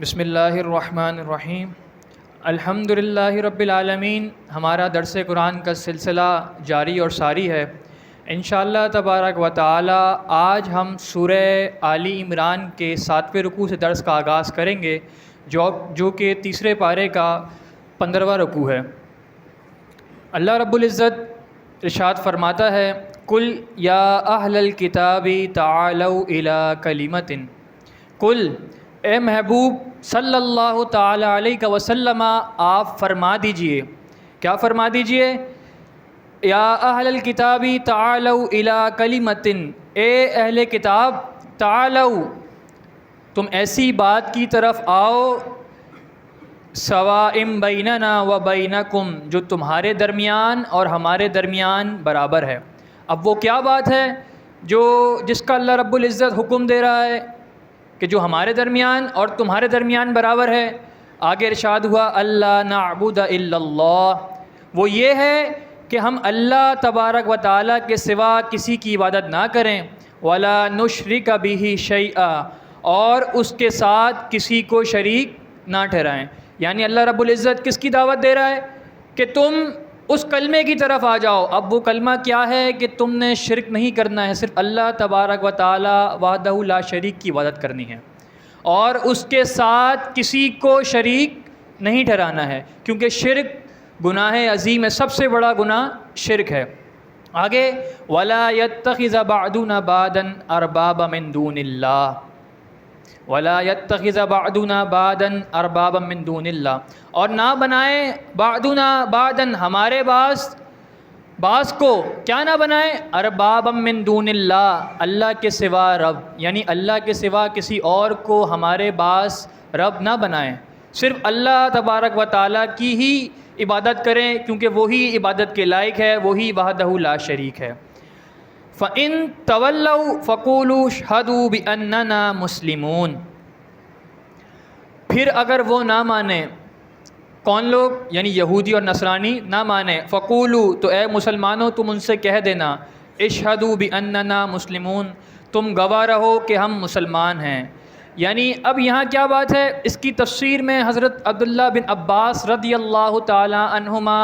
بسم اللہ الرحمن الرحیم الحمدللہ رب العالمین۔ ہمارا درس قرآن کا سلسلہ جاری اور ساری ہے انشاءاللہ تبارک و تعالی۔ آج ہم سورہ آل عمران کے 7ویں رکوع سے درس کا آغاز کریں گے جو کہ تیسرے پارے کا 15واں رکوع ہے۔ اللہ رب العزت ارشاد فرماتا ہے قل یا اہل الکتاب تعالوا الی کلمۃ، قل اے محبوب صلی اللہ تعالی علیہ وسلم آپ فرما دیجئے، کیا فرما دیجئے؟ یا اہل الکتاب تعالوا الی کلمۃ، اے اہل کتاب تعالوا تم ایسی بات کی طرف آؤ سواء بیننا و بینکم، جو تمہارے درمیان اور ہمارے درمیان برابر ہے۔ اب وہ کیا بات ہے جس کا اللہ رب العزت حکم دے رہا ہے کہ جو ہمارے درمیان اور تمہارے درمیان برابر ہے؟ آگے ارشاد ہوا اللہ نعبد الا اللہ، وہ یہ ہے کہ ہم اللہ تبارک و تعالیٰ کے سوا کسی کی عبادت نہ کریں، ولا نشرک بہ شیئا، اور اس کے ساتھ کسی کو شریک نہ ٹھہرائیں۔ یعنی اللہ رب العزت کس کی دعوت دے رہا ہے کہ تم اس کلمے کی طرف آ جاؤ۔ اب وہ کلمہ کیا ہے کہ تم نے شرک نہیں کرنا ہے، صرف اللہ تبارک و تعالی وحدہ لا شریک کی عبادت کرنی ہے، اور اس کے ساتھ کسی کو شریک نہیں ٹھہرانا ہے، کیونکہ شرک گناہ عظیم ہے، سب سے بڑا گناہ شرک ہے۔ آگے ولا يتخذ بعضنا بعضا اربابا من دون اللہ، ولا يتخذ بعضنا بعضا اربابا من دون اللہ، اور نہ بنائے بعضنا بعضا ہمارے بعض کو کیا نہ بنائے؟ اربابا من دون اللہ، اللہ کے سوا رب، یعنی اللہ کے سوا کسی اور کو ہمارے بعض رب نہ بنائیں، صرف اللہ تبارک و تعالیٰ کی ہی عبادت کریں، کیونکہ وہی عبادت کے لائق ہے، وہی وحدہ لا شریک ہے۔ فَإِن تَوَلَّوْا فَقُولُوا اشْهَدُوا بِأَنَّنَا مُسْلِمُونَ، پھر اگر وہ نہ مانیں، کون لوگ؟ یعنی یہودی اور نصرانی نہ مانیں، فَقُولُوا تو اے مسلمانوں تم ان سے کہہ دینا، اشْهَدُوا بِأَنَّنَا مُسْلِمُونَ تم گواہ رہو کہ ہم مسلمان ہیں۔ یعنی اب یہاں کیا بات ہے؟ اس کی تفسیر میں حضرت عبداللہ بن عباس رضی اللہ تعالی عنہما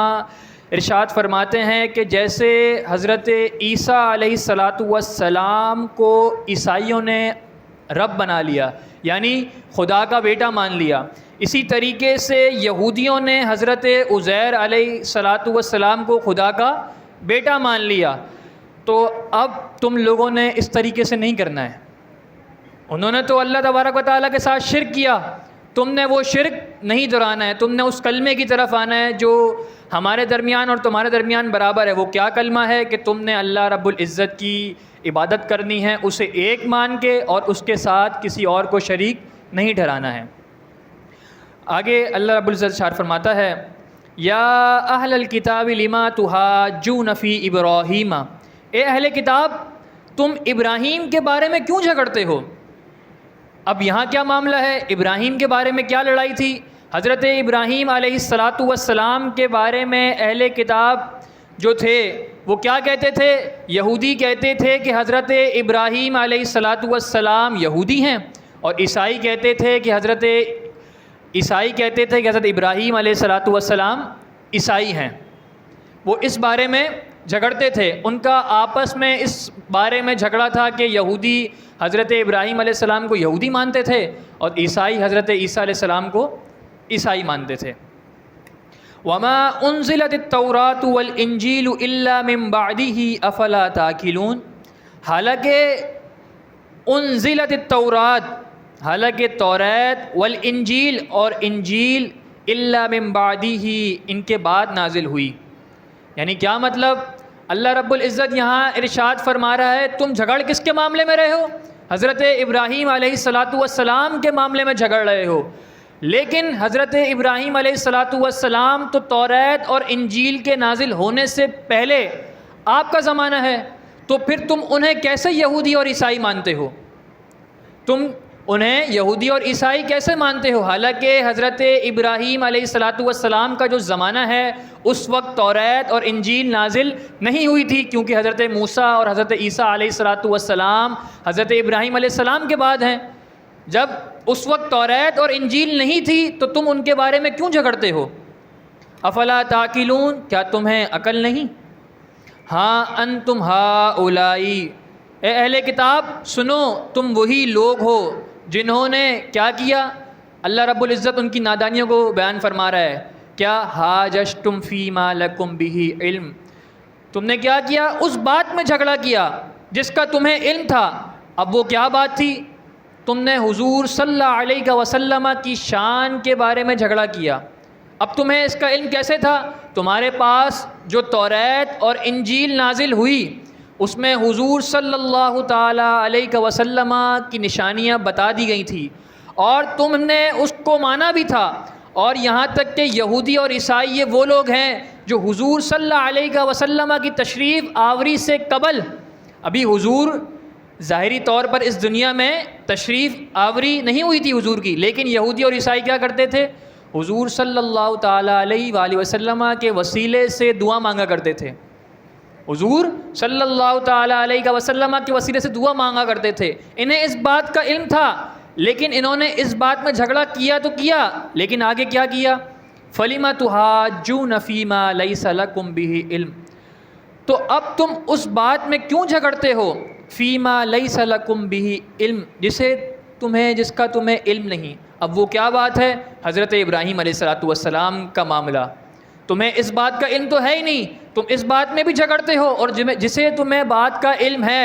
ارشاد فرماتے ہیں کہ جیسے حضرت عیسیٰ علیہ السلام کو عیسائیوں نے رب بنا لیا، یعنی خدا کا بیٹا مان لیا، اسی طریقے سے یہودیوں نے حضرت عزیر علیہ السلام کو خدا کا بیٹا مان لیا۔ تو اب تم لوگوں نے اس طریقے سے نہیں کرنا ہے، انہوں نے تو اللہ تبارک و تعالیٰ کے ساتھ شرک کیا، تم نے وہ شرک نہیں دہرانا ہے، تم نے اس کلمے کی طرف آنا ہے جو ہمارے درمیان اور تمہارے درمیان برابر ہے۔ وہ کیا کلمہ ہے کہ تم نے اللہ رب العزت کی عبادت کرنی ہے، اسے ایک مان کے، اور اس کے ساتھ کسی اور کو شریک نہیں ٹھہرانا ہے۔ آگے اللہ رب العزت ارشاد فرماتا ہے یا اہل الکتاب لما تحاجون فی ابراہیم، اے اہل کتاب تم ابراہیم کے بارے میں کیوں جھگڑتے ہو؟ اب یہاں کیا معاملہ ہے؟ ابراہیم کے بارے میں کیا لڑائی تھی؟ حضرت ابراہیم علیہ السلام کے بارے میں اہل کتاب جو تھے وہ کیا کہتے تھے؟ یہودی کہتے تھے کہ حضرت ابراہیم علیہ السلام یہودی ہیں، اور عیسائی کہتے تھے کہ حضرت ابراہیم علیہ السلام عیسائی ہیں۔ وہ اس بارے میں جھگڑتے تھے، ان کا آپس میں اس بارے میں جھگڑا تھا کہ یہودی حضرت ابراہیم علیہ السلام کو یہودی مانتے تھے، اور عیسائی حضرت عیسیٰ علیہ السلام کو عیسائی مانتے تھے۔ وَمَا أُنزِلَتِ التَّوْرَاةُ وَالْإِنجِيلُ إِلَّا مِن بَعْدِهِ أَفَلَا تَعْقِلُونَ، حالانکہ انزلت التورات، حالانکہ توریت، والانجیل اور انجیل، الا من بعدہ ان کے بعد نازل ہوئی۔ یعنی کیا مطلب؟ اللہ رب العزت یہاں ارشاد فرما رہا ہے تم جھگڑ کس کے معاملے میں رہے ہو؟ حضرت ابراہیم علیہ السلام کے معاملے میں جھگڑ رہے ہو، لیکن حضرت ابراہیم علیہ السلام تو توریت اور انجیل کے نازل ہونے سے پہلے آپ کا زمانہ ہے، تو پھر تم انہیں کیسے یہودی اور عیسائی مانتے ہو؟ تم انہیں یہودی اور عیسائی کیسے مانتے ہو؟ حالانکہ حضرت ابراہیم علیہ السلام کا جو زمانہ ہے اس وقت توریت اور انجیل نازل نہیں ہوئی تھی، کیونکہ حضرت موسیٰ اور حضرت عیسیٰ علیہ السلام حضرت ابراہیم علیہ السلام کے بعد ہیں۔ جب اس وقت توریت اور انجیل نہیں تھی تو تم ان کے بارے میں کیوں جھگڑتے ہو؟ افلا تعقلون، کیا تمہیں عقل نہیں؟ ہاں انتم ہؤلائی، اے اہل کتاب سنو، تم وہی لوگ ہو جنہوں نے کیا کیا؟ اللہ رب العزت ان کی نادانیوں کو بیان فرما رہا ہے. کیا حاججتم فیما لکم بہ علم، تم نے کیا کیا؟ اس بات میں جھگڑا کیا جس کا تمہیں علم تھا. اب وہ کیا بات تھی؟ تم نے حضور صلی اللہ علیہ وسلم کی شان کے بارے میں جھگڑا کیا. اب تمہیں اس کا علم کیسے تھا؟ تمہارے پاس جو توریت اور انجیل نازل ہوئی اس میں حضور صلی اللہ تعالی علیہ وسلم کی نشانیاں بتا دی گئی تھیں اور تم نے اس کو مانا بھی تھا. اور یہاں تک کہ یہودی اور عیسائی یہ وہ لوگ ہیں جو حضور صلی اللہ علیہ وسلم کی تشریف آوری سے قبل، ابھی حضور ظاہری طور پر اس دنیا میں تشریف آوری نہیں ہوئی تھی حضور کی، لیکن یہودی اور عیسائی کیا کرتے تھے؟ حضور صلی اللہ تعالیٰ علیہ وآلہ وسلم کے وسیلے سے دعا مانگا کرتے تھے. حضور صلی اللہ تعالیٰ علیہ وسلم کے وسیلے سے دعا مانگا کرتے تھے. انہیں اس بات کا علم تھا، لیکن انہوں نے اس بات میں جھگڑا کیا تو کیا، لیکن آگے کیا کیا؟ فَلِمَ تُحَاجُّونَ فِي مَا لَيْسَ لَكُمْ بِهِ علم، تو اب تم اس بات میں کیوں جھگڑتے ہو؟ فِي مَا لَيْسَ لَكُمْ بِهِ علم، جس کا تمہیں علم نہیں. اب وہ کیا بات ہے؟ حضرت ابراہیم علیہ السلام کا معاملہ. تمہیں اس بات کا علم تو ہے ہی نہیں، تم اس بات میں بھی جھگڑتے ہو، اور جسے تمہیں بات کا علم ہے،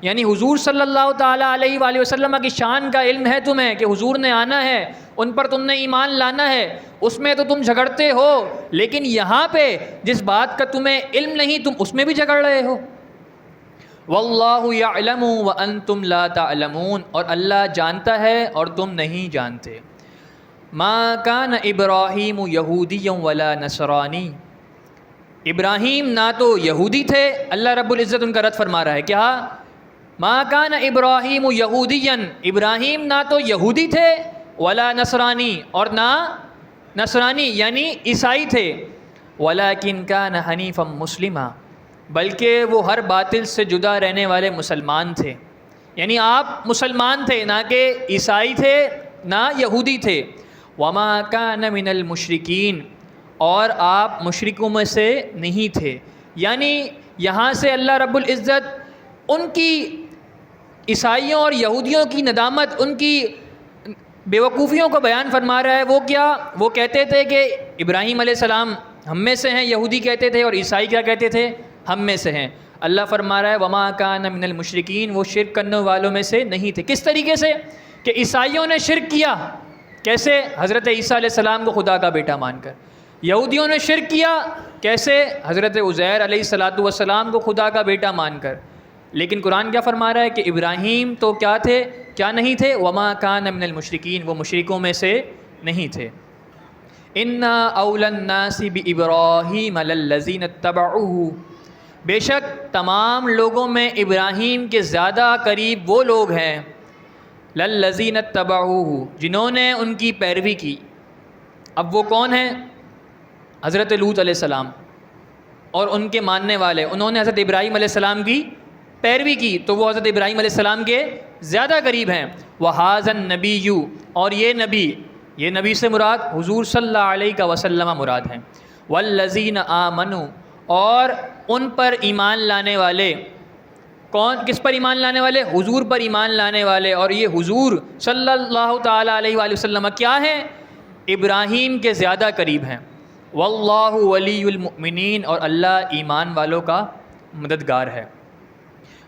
یعنی حضور صلی اللہ تعالیٰ علیہ وآلہ وسلم کی شان کا علم ہے تمہیں کہ حضور نے آنا ہے، ان پر تم نے ایمان لانا ہے، اس میں تو تم جھگڑتے ہو. لیکن یہاں پہ جس بات کا تمہیں علم نہیں تم اس میں بھی جھگڑ رہے ہو. واللہ یعلم وانتم لا تعلمون، اور اللہ جانتا ہے اور تم نہیں جانتے. ما کان ابراہیم یہودیا ولا نصرانی، ابراہیم نہ تو یہودی تھے، اللہ رب العزت ان کا رد فرما رہا ہے. کیا؟ ما کان ابراہیم یہودیا، ابراہیم نہ تو یہودی تھے، ولا نصرانی، اور نہ نصرانی یعنی عیسائی تھے. ولکن کان حنیفا مسلما، بلکہ وہ ہر باطل سے جدا رہنے والے مسلمان تھے. یعنی آپ مسلمان تھے، نہ کہ عیسائی تھے نہ یہودی تھے. وما کان من المشرکین، اور آپ مشرکوں میں سے نہیں تھے. یعنی یہاں سے اللہ رب العزت ان کی عیسائیوں اور یہودیوں کی ندامت، ان کی بیوقوفیوں کو بیان فرما رہا ہے. وہ کیا؟ وہ کہتے تھے کہ ابراہیم علیہ السلام ہم میں سے ہیں، یہودی کہتے تھے، اور عیسائی کیا کہتے تھے؟ ہم میں سے ہیں. اللہ فرما رہا ہے وما کان من المشرکین، وہ شرک کرنے والوں میں سے نہیں تھے. کس طریقے سے؟ کہ عیسائیوں نے شرک کیا. کیسے؟ حضرت عیسیٰ علیہ السلام کو خدا کا بیٹا مان کر. یہودیوں نے شرک کیا. کیسے؟ حضرت عزیر علیہ السلام کو خدا کا بیٹا مان کر. لیکن قرآن کیا فرما رہا ہے کہ ابراہیم تو کیا تھے؟ کیا نہیں تھے؟ وما کان من المشرکین، وہ مشرکوں میں سے نہیں تھے. انا اولی الناس بابراہیم للذین اتبعوہ، بے شک تمام لوگوں میں ابراہیم کے زیادہ قریب وہ لوگ ہیں، للذین اتبعوہ، جنہوں نے ان کی پیروی کی. اب وہ کون ہیں؟ حضرت لوط علیہ السلام اور ان کے ماننے والے. انہوں نے حضرت ابراہیم علیہ السلام کی پیروی کی تو وہ حضرت ابراہیم علیہ السلام کے زیادہ قریب ہیں. وَهَذَا النَّبِيُّ، اور یہ نبی سے مراد حضور صلی اللہ علیہ وسلم مراد ہیں. وَالَّذِينَ آمَنُوا، اور ان پر ایمان لانے والے. کون؟ کس پر ایمان لانے والے؟ حضور پر ایمان لانے والے. اور یہ حضور صلی اللہ تعالیٰ علیہ وآلہ وسلم کیا ہیں؟ ابراہیم کے زیادہ قریب ہیں. واللہ ولی المؤمنین، اور اللہ ایمان والوں کا مددگار ہے.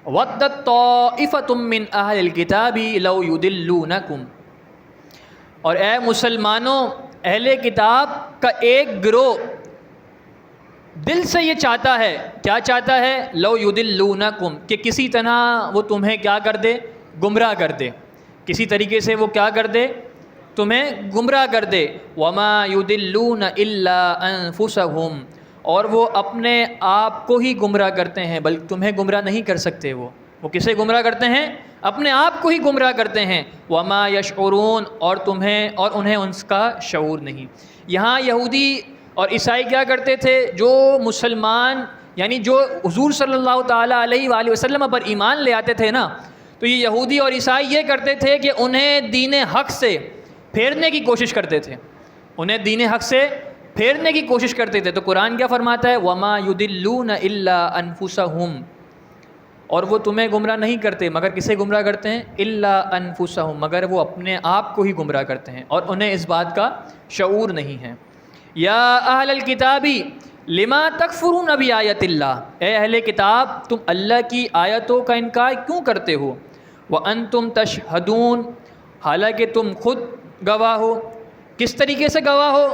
وَدَّتْ طَائِفَةٌ مِّنْ أَهْلِ الْكِتَابِ لَوْ يُضِلُّونَكُمْ، اور اے مسلمانوں، اہل کتاب کا ایک گروہ دل سے یہ چاہتا ہے. کیا چاہتا ہے؟ لو یضلونکم، کہ کسی طرح وہ تمہیں کیا کر دے؟ گمراہ کر دے. کسی طریقے سے وہ کیا کر دے؟ تمہیں گمراہ کر دے. وما یضلون الا انفسهم، اور وہ اپنے آپ کو ہی گمراہ کرتے ہیں، بلکہ تمہیں گمراہ نہیں کر سکتے. وہ کسے گمراہ کرتے ہیں؟ اپنے آپ کو ہی گمراہ کرتے ہیں. وما یشعرون، اور انہیں اس کا شعور نہیں. یہاں یہودی اور عیسائی کیا کرتے تھے؟ جو مسلمان یعنی جو حضور صلی اللہ تعالیٰ علیہ وآلہ وسلم پر ایمان لے آتے تھے نا، تو یہ یہودی اور عیسائی یہ کرتے تھے کہ انہیں دین حق سے پھیرنے کی کوشش کرتے تھے، انہیں دین حق سے پھیرنے کی کوشش کرتے تھے۔ تو قرآن کیا فرماتا ہے؟ وَمَا يُضِلُّونَ إِلَّا أَنفُسَهُمْ، اور وہ تمہیں گمراہ نہیں کرتے مگر کسے گمراہ کرتے ہیں؟ إِلَّا أَنفُسَهُمْ، مگر وہ اپنے آپ کو ہی گمراہ کرتے ہیں اور انہیں اس بات کا شعور نہیں ہے۔ یا اہل الکتاب لما تکفرون بآیات اللہ، اے اہل کتاب تم اللہ کی آیتوں کا انکار کیوں کرتے ہو؟ وانتم تشہدون، حالانکہ تم خود گواہ ہو۔ کس طریقے سے گواہ ہو؟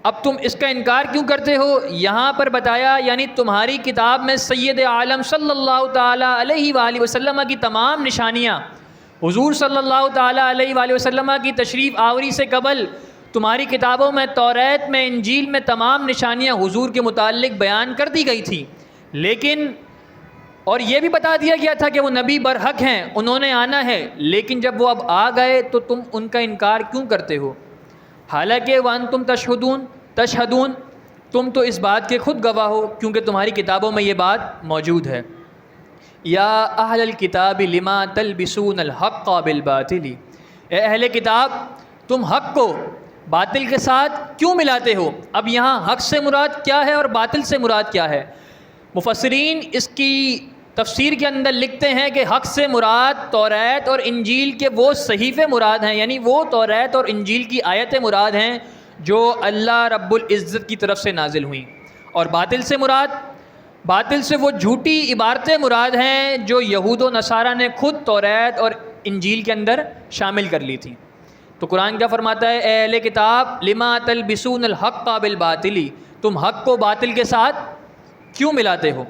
اب تم اس کا انکار کیوں کرتے ہو؟ یہاں پر بتایا یعنی تمہاری کتاب میں سید عالم صلی اللہ تعالیٰ علیہ وآلہ وسلم کی تمام نشانیاں، حضور صلی اللہ تعالیٰ علیہ وآلہ وسلم کی تشریف آوری سے قبل تمہاری کتابوں میں، توریت میں، انجیل میں تمام نشانیاں حضور کے متعلق بیان کر دی گئی تھی، لیکن اور یہ بھی بتا دیا گیا تھا کہ وہ نبی برحق ہیں، انہوں نے آنا ہے، لیکن جب وہ اب آ گئے تو تم ان کا انکار کیوں کرتے ہو؟ حالانکہ وانتم تشہدون، تم تو اس بات کے خود گواہ ہو کیونکہ تمہاری کتابوں میں یہ بات موجود ہے۔ یا اہل الکتاب لما تلبسون الحق بالباطل، اے اہل کتاب تم حق کو باطل کے ساتھ کیوں ملاتے ہو؟ اب یہاں حق سے مراد کیا ہے اور باطل سے مراد کیا ہے؟ مفسرین اس کی تفسیر کے اندر لکھتے ہیں کہ حق سے مراد توریت اور انجیل کے وہ صحیفے مراد ہیں، یعنی وہ توریت اور انجیل کی آیتیں مراد ہیں جو اللہ رب العزت کی طرف سے نازل ہوئیں، اور باطل سے وہ جھوٹی عبارتیں مراد ہیں جو یہود و نصارہ نے خود توریت اور انجیل کے اندر شامل کر لی تھیں۔ تو قرآن کیا فرماتا ہے؟ اے اہل کتاب لما تلبسون الحق بالباطل، تم حق کو باطل کے ساتھ کیوں ملاتے ہو؟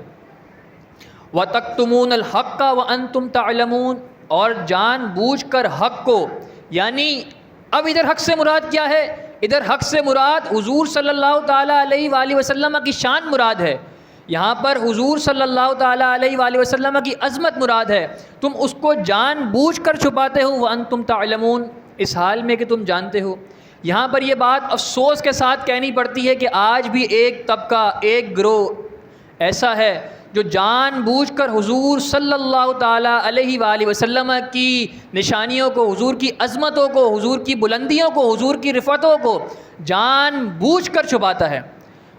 وَتَكْتُمُونَ الْحَقَّ وَأَنْتُمْ تَعْلَمُونَ، اور جان بوجھ کر حق کو، یعنی اب ادھر حق سے مراد کیا ہے؟ ادھر حق سے مراد حضور صلی اللہ تعالیٰ علیہ وآلہ وسلم کی شان مراد ہے، یہاں پر حضور صلی اللہ تعالیٰ علیہ وآلہ وسلم کی عظمت مراد ہے، تم اس کو جان بوجھ کر چھپاتے ہو۔ وَأَنْتُمْ تَعْلَمُونَ، اس حال میں کہ تم جانتے ہو۔ یہاں پر یہ بات افسوس کے ساتھ کہنی پڑتی ہے کہ آج بھی ایک طبقہ، ایک گروہ ایسا ہے جو جان بوجھ کر حضور صلی اللہ تعالیٰ علیہ وآلہ وسلم کی نشانیوں کو، حضور کی عظمتوں کو، حضور کی بلندیوں کو، حضور کی رفعتوں کو جان بوجھ کر چھپاتا ہے۔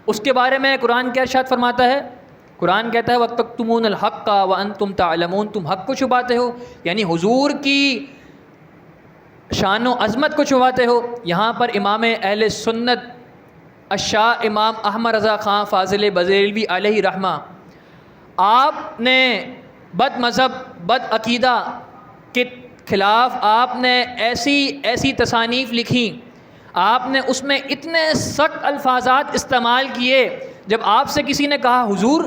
اس کے بارے میں قرآن کیا ارشاد فرماتا ہے؟ قرآن کہتا ہے وَتَكْتُمُونَ الْحَقَّ وَأَنْتُمْ تَعْلَمُونَ، تم حق کو چھپاتے ہو، یعنی حضور کی شان و عظمت کو چھپاتے ہو۔ یہاں پر امام اہل سنت الشاہ امام احمد رضا خان فاضل بریلوی علیہ رحمہ، آپ نے بد مذہب، بد عقیدہ کے خلاف آپ نے ایسی تصانیف لکھی، آپ نے اس میں اتنے سخت الفاظات استعمال کیے۔ جب آپ سے کسی نے کہا حضور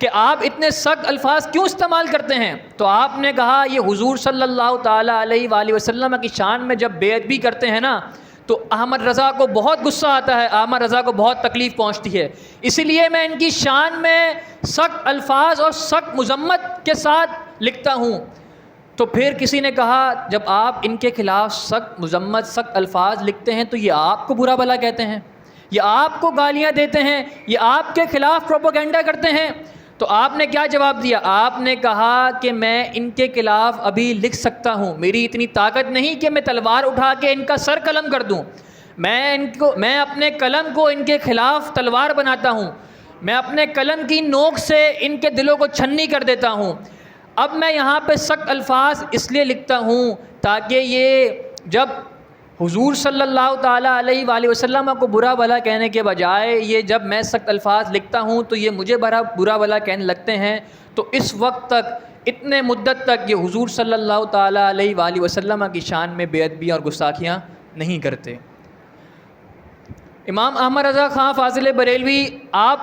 کہ آپ اتنے سخت الفاظ کیوں استعمال کرتے ہیں، تو آپ نے کہا یہ حضور صلی اللہ تعالیٰ علیہ وآلہ وسلم کی شان میں جب بے ادبی کرتے ہیں نا تو احمد رضا کو بہت غصہ آتا ہے، احمد رضا کو بہت تکلیف پہنچتی ہے، اسی لیے میں ان کی شان میں سخت الفاظ اور سخت مذمت کے ساتھ لکھتا ہوں۔ تو پھر کسی نے کہا جب آپ ان کے خلاف سخت مذمت، سخت الفاظ لکھتے ہیں تو یہ آپ کو برا بھلا کہتے ہیں، یہ آپ کو گالیاں دیتے ہیں، یہ آپ کے خلاف پروپیگنڈا کرتے ہیں۔ تو آپ نے کیا جواب دیا؟ آپ نے کہا کہ میں ان کے خلاف ابھی لکھ سکتا ہوں، میری اتنی طاقت نہیں کہ میں تلوار اٹھا کے ان کا سر قلم کر دوں، میں اپنے قلم کو ان کے خلاف تلوار بناتا ہوں، میں اپنے قلم کی نوک سے ان کے دلوں کو چھنی کر دیتا ہوں۔ اب میں یہاں پہ سخت الفاظ اس لیے لکھتا ہوں تاکہ یہ جب حضور صلی اللہ تعالیٰ علیہ وآلہ وسلم کو برا بھلا کہنے کے بجائے یہ جب میں سخت الفاظ لکھتا ہوں تو یہ مجھے برا بھلا کہنے لگتے ہیں، تو اس وقت تک، اتنے مدت تک یہ حضور صلی اللہ تعالیٰ علیہ وآلہ وسلم کی شان میں بے ادبی اور گستاخیاں نہیں کرتے۔ امام احمد رضا خان فاضل بریلوی آپ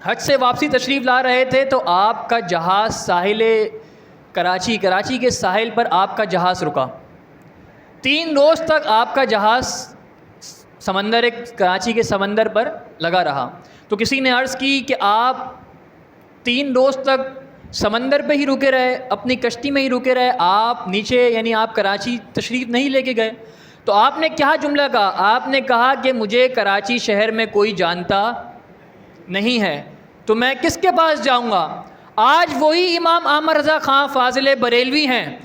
حج سے واپسی تشریف لا رہے تھے تو آپ کا جہاز ساحل کراچی کے ساحل پر آپ کا جہاز رکا۔ 3 روز تک آپ کا جہاز کراچی کے سمندر پر لگا رہا۔ تو کسی نے عرض کی کہ آپ 3 روز تک سمندر پہ ہی رکے رہے، اپنی کشتی میں ہی رکے رہے، آپ نیچے یعنی آپ کراچی تشریف نہیں لے کے گئے۔ تو آپ نے کیا جملہ کہا؟ آپ نے کہا کہ مجھے کراچی شہر میں کوئی جانتا نہیں ہے تو میں کس کے پاس جاؤں گا؟ آج وہی امام احمد رضا خان فاضل بریلوی ہیں.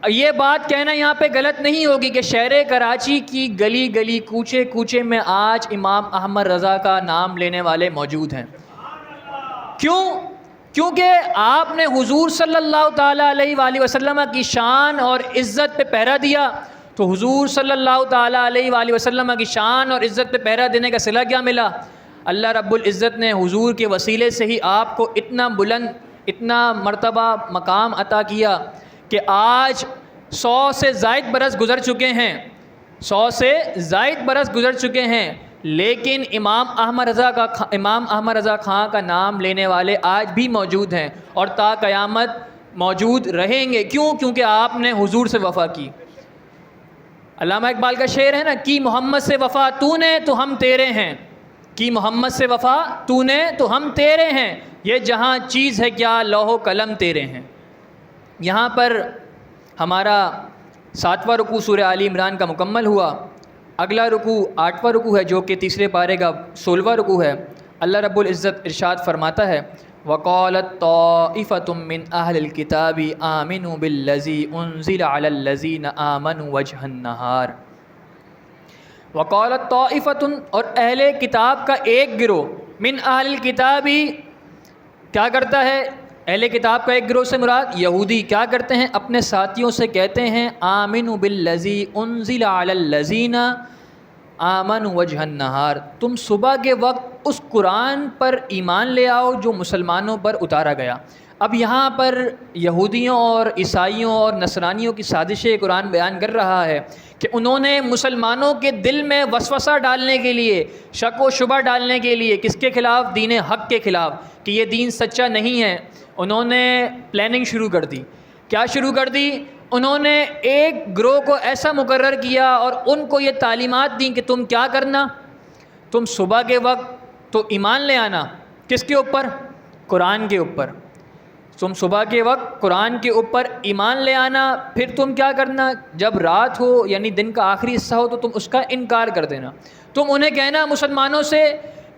یہ بات کہنا یہاں پہ غلط نہیں ہوگی کہ شہر کراچی کی گلی گلی کوچے کوچے میں آج امام احمد رضا کا نام لینے والے موجود ہیں. کیوں؟ کیونکہ آپ نے حضور صلی اللہ تعالیٰ علیہ وآلہ وسلم کی شان اور عزت پہ پہرا دیا. تو حضور صلی اللہ تعالیٰ علیہ وآلہ وسلم کی شان اور عزت پہ پہرا دینے کا صلہ کیا ملا؟ اللہ رب العزت نے حضور کے وسیلے سے ہی آپ کو اتنا بلند، اتنا مرتبہ مقام عطا کیا کہ آج 100 سے زائد برس گزر چکے ہیں، 100 سے زائد برس گزر چکے ہیں، لیکن امام احمد رضا خان کا نام لینے والے آج بھی موجود ہیں اور تا قیامت موجود رہیں گے. کیوں؟ کیونکہ آپ نے حضور سے وفا کی. علامہ اقبال کا شعر ہے نا، کی محمد سے وفا تو نے تو ہم تیرے ہیں، کی محمد سے وفا تو نے تو ہم تیرے ہیں، یہ جہاں چیز ہے کیا لوح و قلم تیرے ہیں. یہاں پر ہمارا 7واں رکوع سورہ آل عمران کا مکمل ہوا. اگلا رکوع 8واں رکوع ہے جو کہ تیسرے پارے کا 16واں رکوع ہے. اللہ رب العزت ارشاد فرماتا ہے وَقَالَتْ طَائِفَةٌ مِّنْ أَهْلِ الْكِتَابِ آمِنُوا بِالَّذِي أُنزِلَ عَلَى الَّذِينَ آمَنُوا وَجْهَ النَّهَارِ. وَقَالَتْ طَائِفَةٌ، اور اہل کتاب کا ایک گروہ، من اہل الکتاب کیا کرتا ہے؟ اہل کتاب کا ایک گروہ سے مراد یہودی کیا کرتے ہیں؟ اپنے ساتھیوں سے کہتے ہیں آمنوا بالذی انزل علی الذین آمنوا وجہ النہار، تم صبح کے وقت اس قرآن پر ایمان لے آؤ جو مسلمانوں پر اتارا گیا. اب یہاں پر یہودیوں اور عیسائیوں اور نصرانیوں کی سازش قرآن بیان کر رہا ہے کہ انہوں نے مسلمانوں کے دل میں وسوسہ ڈالنے کے لیے، شک و شبہ ڈالنے کے لیے، کس کے خلاف؟ دین حق کے خلاف، کہ یہ دین سچا نہیں ہے. انہوں نے پلاننگ شروع کر دی. کیا شروع کر دی؟ انہوں نے ایک گروہ کو ایسا مقرر کیا اور ان کو یہ تعلیمات دیں کہ تم کیا کرنا؟ تم صبح کے وقت تو ایمان لے آنا، کس کے اوپر؟ قرآن کے اوپر. تم صبح کے وقت قرآن کے اوپر ایمان لے آنا، پھر تم کیا کرنا؟ جب رات ہو یعنی دن کا آخری حصہ ہو تو تم اس کا انکار کر دینا. تم انہیں کہنا مسلمانوں سے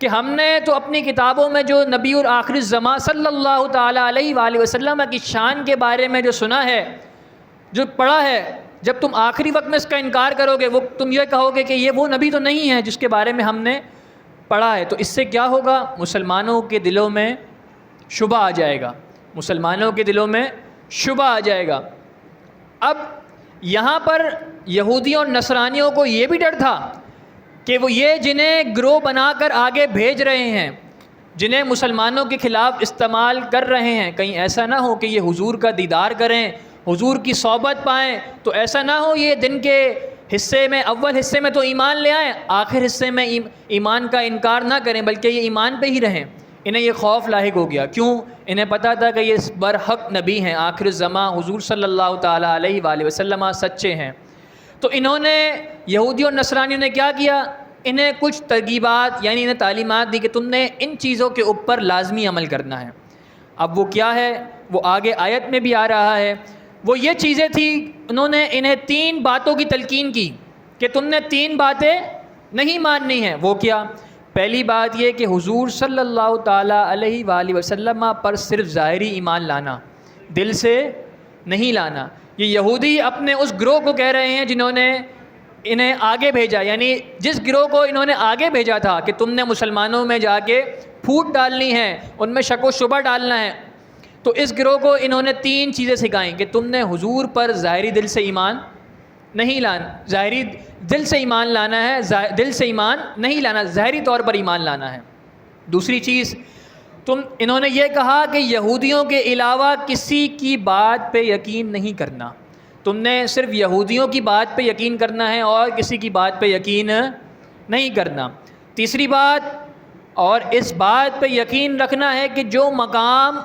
کہ ہم نے تو اپنی کتابوں میں جو نبی الآخر الزمان صلی اللہ تعالیٰ علیہ وآلہ وسلم کی شان کے بارے میں جو سنا ہے، جو پڑھا ہے، جب تم آخری وقت میں اس کا انکار کرو گے، وہ تم یہ کہو گے کہ یہ وہ نبی تو نہیں ہے جس کے بارے میں ہم نے پڑھا ہے. تو اس سے کیا ہوگا؟ مسلمانوں کے دلوں میں شبہ آ جائے گا، مسلمانوں کے دلوں میں شبہ آ جائے گا. اب یہاں پر یہودیوں اور نصرانیوں کو یہ بھی ڈر تھا کہ وہ یہ جنہیں گروہ بنا کر آگے بھیج رہے ہیں، جنہیں مسلمانوں کے خلاف استعمال کر رہے ہیں، کہیں ایسا نہ ہو کہ یہ حضور کا دیدار کریں، حضور کی صحبت پائیں، تو ایسا نہ ہو یہ دن کے حصے میں، اول حصے میں تو ایمان لے آئیں، آخر حصے میں ایمان کا انکار نہ کریں بلکہ یہ ایمان پہ ہی رہیں. انہیں یہ خوف لاحق ہو گیا. کیوں؟ انہیں پتہ تھا کہ یہ برحق نبی ہیں، آخر الزمان حضور صلی اللہ تعالیٰ علیہ وآلہ وسلم سچے ہیں. تو انہوں نے، یہودی اور نصرانیوں نے کیا کیا؟ انہیں کچھ ترغیبات یعنی انہیں تعلیمات دی کہ تم نے ان چیزوں کے اوپر لازمی عمل کرنا ہے. اب وہ کیا ہے؟ وہ آگے آیت میں بھی آ رہا ہے. وہ یہ چیزیں تھیں، انہوں نے انہیں 3 باتوں کی تلقین کی کہ تم نے 3 باتیں نہیں ماننی ہیں. وہ کیا؟ پہلی بات یہ کہ حضور صلی اللہ تعالیٰ علیہ وآلہ وسلم پر صرف ظاہری ایمان لانا، دل سے نہیں لانا. یہ یہودی اپنے اس گروہ کو کہہ رہے ہیں جنہوں نے انہیں آگے بھیجا، یعنی جس گروہ کو انہوں نے آگے بھیجا تھا کہ تم نے مسلمانوں میں جا کے پھوٹ ڈالنی ہے، ان میں شک و شبہ ڈالنا ہے. تو اس گروہ کو انہوں نے 3 چیزیں سکھائیں کہ تم نے حضور پر ظاہری دل سے ایمان نہیں لانا، ظاہری دل سے ایمان لانا ہے، دل سے ایمان نہیں لانا، ظاہری طور پر ایمان لانا ہے. دوسری چیز، انہوں نے یہ کہا کہ یہودیوں کے علاوہ کسی کی بات پہ یقین نہیں کرنا، تم نے صرف یہودیوں کی بات پہ یقین کرنا ہے اور کسی کی بات پہ یقین نہیں کرنا. تیسری بات، اور اس بات پہ یقین رکھنا ہے کہ جو مقام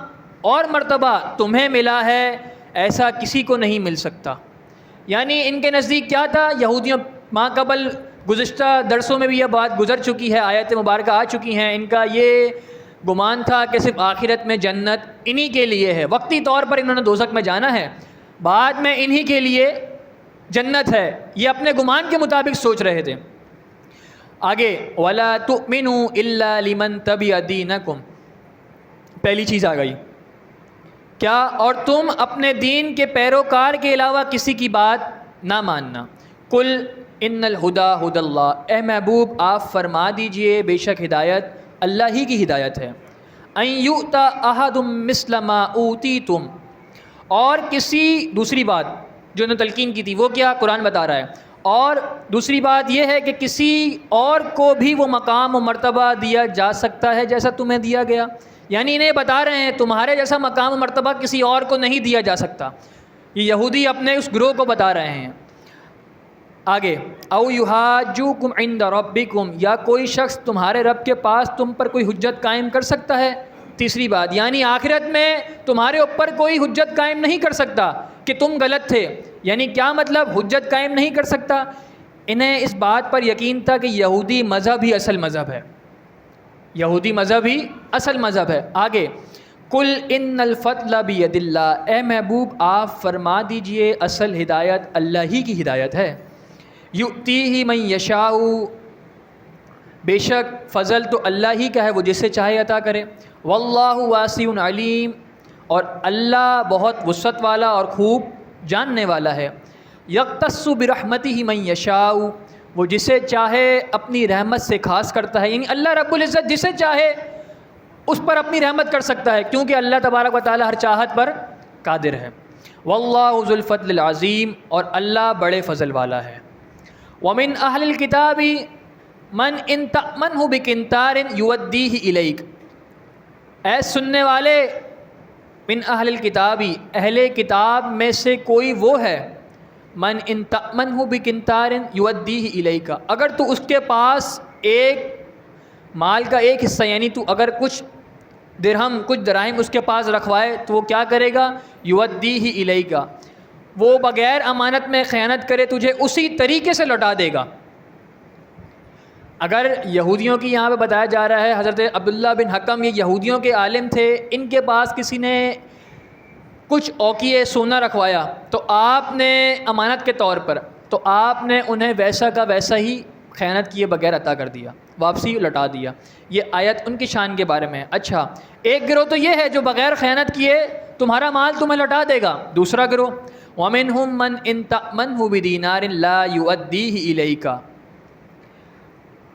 اور مرتبہ تمہیں ملا ہے ایسا کسی کو نہیں مل سکتا. یعنی ان کے نزدیک کیا تھا؟ یہودیوں ماں قبل گزشتہ درسوں میں بھی یہ بات گزر چکی ہے، آیت مبارکہ آ چکی ہیں. ان کا یہ گمان تھا کہ صرف آخرت میں جنت انہی کے لیے ہے، وقتی طور پر انہوں نے دوزخ میں جانا ہے، بعد میں انہی کے لیے جنت ہے. یہ اپنے گمان کے مطابق سوچ رہے تھے. آگے وَلَا تُؤْمِنُوا إِلَّا لِمَنْ تَبِعَ دِينَكُمْ، پہلی چیز آ گئی کیا اور تم اپنے دین کے پیروکار کے علاوہ کسی کی بات نہ ماننا. قل ان الہدی ھدی اللہ، اے محبوب آپ فرما دیجئے بے شک ہدایت اللہ ہی کی ہدایت ہے. ان یؤتی احد مثل ما اوتیتم، اور کسی دوسری بات جو نے تلقین کی تھی وہ کیا قرآن بتا رہا ہے، اور دوسری بات یہ ہے کہ کسی اور کو بھی وہ مقام و مرتبہ دیا جا سکتا ہے جیسا تمہیں دیا گیا. یعنی انہیں بتا رہے ہیں تمہارے جیسا مقام و مرتبہ کسی اور کو نہیں دیا جا سکتا. یہ یہودی اپنے اس گروہ کو بتا رہے ہیں. آگے او یحاجوکم عند ربکم، یا کوئی شخص تمہارے رب کے پاس تم پر کوئی حجت قائم کر سکتا ہے. تیسری بات یعنی آخرت میں تمہارے اوپر کوئی حجت قائم نہیں کر سکتا کہ تم غلط تھے. یعنی کیا مطلب حجت قائم نہیں کر سکتا؟ انہیں اس بات پر یقین تھا کہ یہودی مذہب ہی اصل مذہب ہے، یہودی مذہب ہی اصل مذہب ہے. آگے قل ان الفضل بید اللہ، اے محبوب آپ فرما دیجئے اصل ہدایت اللہ ہی کی ہدایت ہے. یؤتیہ من یشاء، بے شک فضل تو اللہ ہی کا ہے، وہ جسے چاہے عطا کرے. واللہ واسع علیم، اور اللہ بہت وسعت والا اور خوب جاننے والا ہے. یختص برحمتہ من یشاء، وہ جسے چاہے اپنی رحمت سے خاص کرتا ہے. یعنی اللہ رب العزت جسے چاہے اس پر اپنی رحمت کر سکتا ہے، کیونکہ اللہ تبارک و تعالی ہر چاہت پر قادر ہے. واللہ ذو الفضل العظیم، اور اللہ بڑے فضل والا ہے. ومن اہل الکتاب من ان تأمنہ بقنطار یؤدیہ الیک، اے سننے والے من اہل الکتابی، اہل کتاب میں سے کوئی وہ ہے من ان تأمنہ بقنطار یؤدیہ الیک، اگر تو اس کے پاس ایک مال کا ایک حصہ، یعنی تو اگر کچھ درہم کچھ دراہم اس کے پاس رکھوائے تو وہ کیا کرے گا؟ یؤدیہ الیک، وہ بغیر امانت میں خیانت کرے تجھے اسی طریقے سے لوٹا دے گا. اگر یہودیوں کی یہاں پہ بتایا جا رہا ہے، حضرت عبداللہ بن حکم یہ یہودیوں کے عالم تھے، ان کے پاس کسی نے کچھ اوقیے سونا رکھوایا تو آپ نے امانت کے طور پر، تو آپ نے انہیں ویسا کا ویسا ہی خیانت کیے بغیر عطا کر دیا، واپسی لوٹا دیا. یہ آیت ان کی شان کے بارے میں ہے. اچھا ایک گروہ تو یہ ہے جو بغیر خیانت کیے تمہارا مال تمہیں لوٹا دے گا. دوسرا گروہ وَمِنْهُمْ مَنْ إِنْ تَأْمَنْهُ بِدِينَارٍ لَا يُؤَدِّيهِ إِلَيْكَ،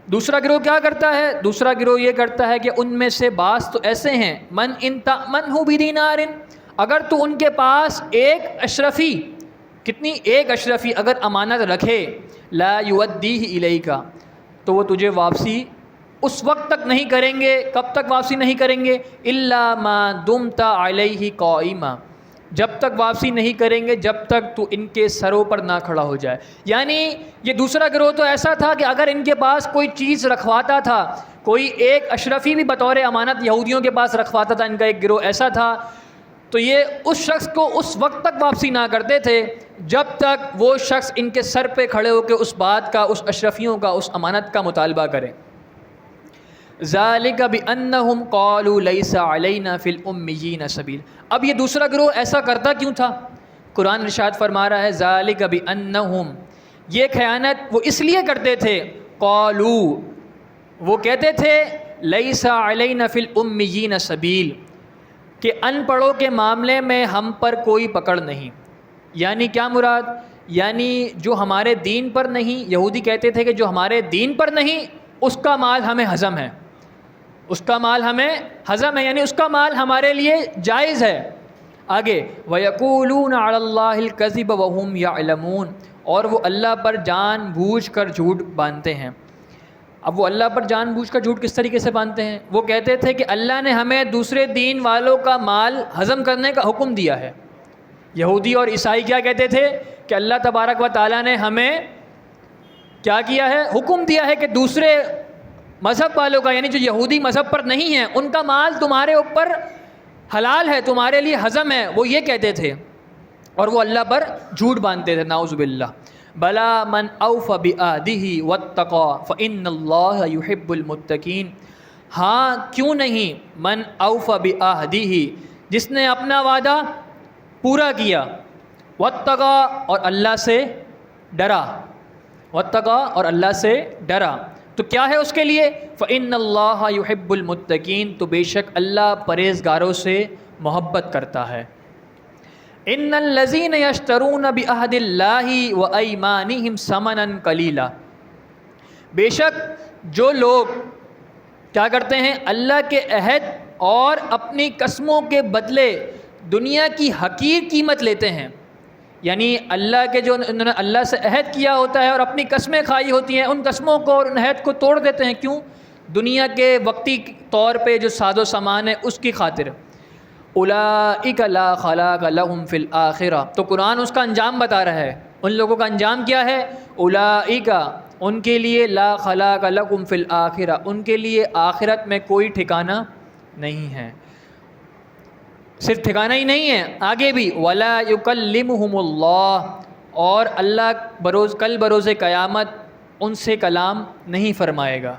دوسرا گروہ کیا کرتا ہے؟ دوسرا گروہ یہ کرتا ہے کہ ان میں سے بعض تو ایسے ہیں من ان تأمنہ بدینار، اگر تو ان کے پاس ایک اشرفی، کتنی؟ ایک اشرفی اگر امانت رکھے، لا یؤدیہ الیک، تو وہ تجھے واپسی اس وقت تک نہیں کریں گے. کب تک واپسی نہیں کریں گے؟ الا ما دمت علیہ قائما، جب تک واپسی نہیں کریں گے جب تک تو ان کے سروں پر نہ کھڑا ہو جائے. یعنی یہ دوسرا گروہ تو ایسا تھا کہ اگر ان کے پاس کوئی چیز رکھواتا تھا، کوئی ایک اشرفی بھی بطور امانت یہودیوں کے پاس رکھواتا تھا، ان کا ایک گروہ ایسا تھا، تو یہ اس شخص کو اس وقت تک واپسی نہ کرتے تھے جب تک وہ شخص ان کے سر پہ کھڑے ہو کے اس بات کا، اس اشرفیوں کا، اس امانت کا مطالبہ کرے. ذالک بانہم قالوا لیس علینا فی الامیین سبیل. اب یہ دوسرا گروہ ایسا کرتا کیوں تھا؟ قرآن ارشاد فرما رہا ہے ذالک بانہم، یہ خیانت وہ اس لیے کرتے تھے، قالوا وہ کہتے تھے، لیس علینا فی الامیین سبیل، کہ ان پڑھوں کے معاملے میں ہم پر کوئی پکڑ نہیں. یعنی کیا مراد؟ یعنی جو ہمارے دین پر نہیں، یہودی کہتے تھے کہ جو ہمارے دین پر نہیں اس کا مال ہمیں ہضم ہے، اس کا مال ہمیں ہضم ہے، یعنی اس کا مال ہمارے لیے جائز ہے. آگے وَيَقُولُونَ عَلَى اللَّهِ الْكَذِبَ وَهُمْ يَعْلَمُونَ، اور وہ اللہ پر جان بوجھ کر جھوٹ باندھتے ہیں. اب وہ اللہ پر جان بوجھ کر جھوٹ کس طریقے سے باندھتے ہیں؟ وہ کہتے تھے کہ اللہ نے ہمیں دوسرے دین والوں کا مال ہضم کرنے کا حکم دیا ہے. یہودی اور عیسائی کیا کہتے تھے کہ اللہ تبارک و تعالیٰ نے ہمیں کیا کیا ہے؟ حکم دیا ہے کہ دوسرے مذہب والوں کا، یعنی جو یہودی مذہب پر نہیں ہیں، ان کا مال تمہارے اوپر حلال ہے، تمہارے لیے ہضم ہے. وہ یہ کہتے تھے اور وہ اللہ پر جھوٹ باندھتے تھے، نعوذ باللہ. بلا من اوف بعہدہ واتقى فإن اللہ يحب المتقین، ہاں کیوں نہیں، من اوف بعہدہ، جس نے اپنا وعدہ پورا کیا، واتقى اور اللہ سے ڈرا، واتقى اور اللہ سے ڈرا، تو کیا ہے اس کے لیے؟ فإن اللہ يحب المتقین، تو بے شک اللہ پرہیزگاروں سے محبت کرتا ہے. ان الذین یشترون بعہد اللہ وایمانہم ثمنا قلیلا، بے شک جو لوگ کیا کرتے ہیں اللہ کے عہد اور اپنی قسموں کے بدلے دنیا کی حقیر قیمت لیتے ہیں، یعنی اللہ کے جو انہوں نے اللہ سے عہد کیا ہوتا ہے اور اپنی قسمیں کھائی ہوتی ہیں، ان قسموں کو اور ان عہد کو توڑ دیتے ہیں. کیوں؟ دنیا کے وقتی طور پہ جو ساز و سامان ہے اس کی خاطر. اولئک لا خلاق لہم فی الآخرہ، تو قرآن اس کا انجام بتا رہا ہے. ان لوگوں کا انجام کیا ہے؟ اولئک، ان کے لیے لا خلاق لہم فی الآخرہ، ان کے لیے آخرت میں کوئی ٹھکانہ نہیں ہے. صرف ٹھکانہ ہی نہیں ہے، آگے بھی ولا یکلمہم اللہ، اور اللہ کل بروز قیامت ان سے کلام نہیں فرمائے گا.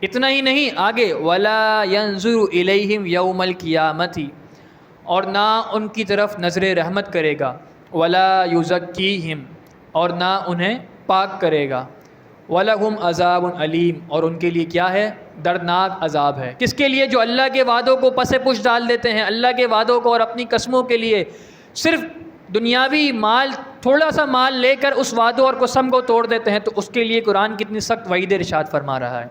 اتنا ہی نہیں، آگے ولا ینظر الیہم یوم القیامت، اور نہ ان کی طرف نظر رحمت کرے گا. ولا یزکیہم، اور نہ انہیں پاک کرے گا. وَلَهُمْ عَذَابٌ علیم، اور ان کے لیے کیا ہے؟ دردناک عذاب ہے. کس کے لیے؟ جو اللہ کے وعدوں کو پس پش ڈال دیتے ہیں، اللہ کے وعدوں کو اور اپنی قسموں کے لیے صرف دنیاوی مال، تھوڑا سا مال لے کر اس وعدوں اور قسم کو توڑ دیتے ہیں، تو اس کے لیے قرآن کتنی سخت وعید ارشاد فرما رہا ہے.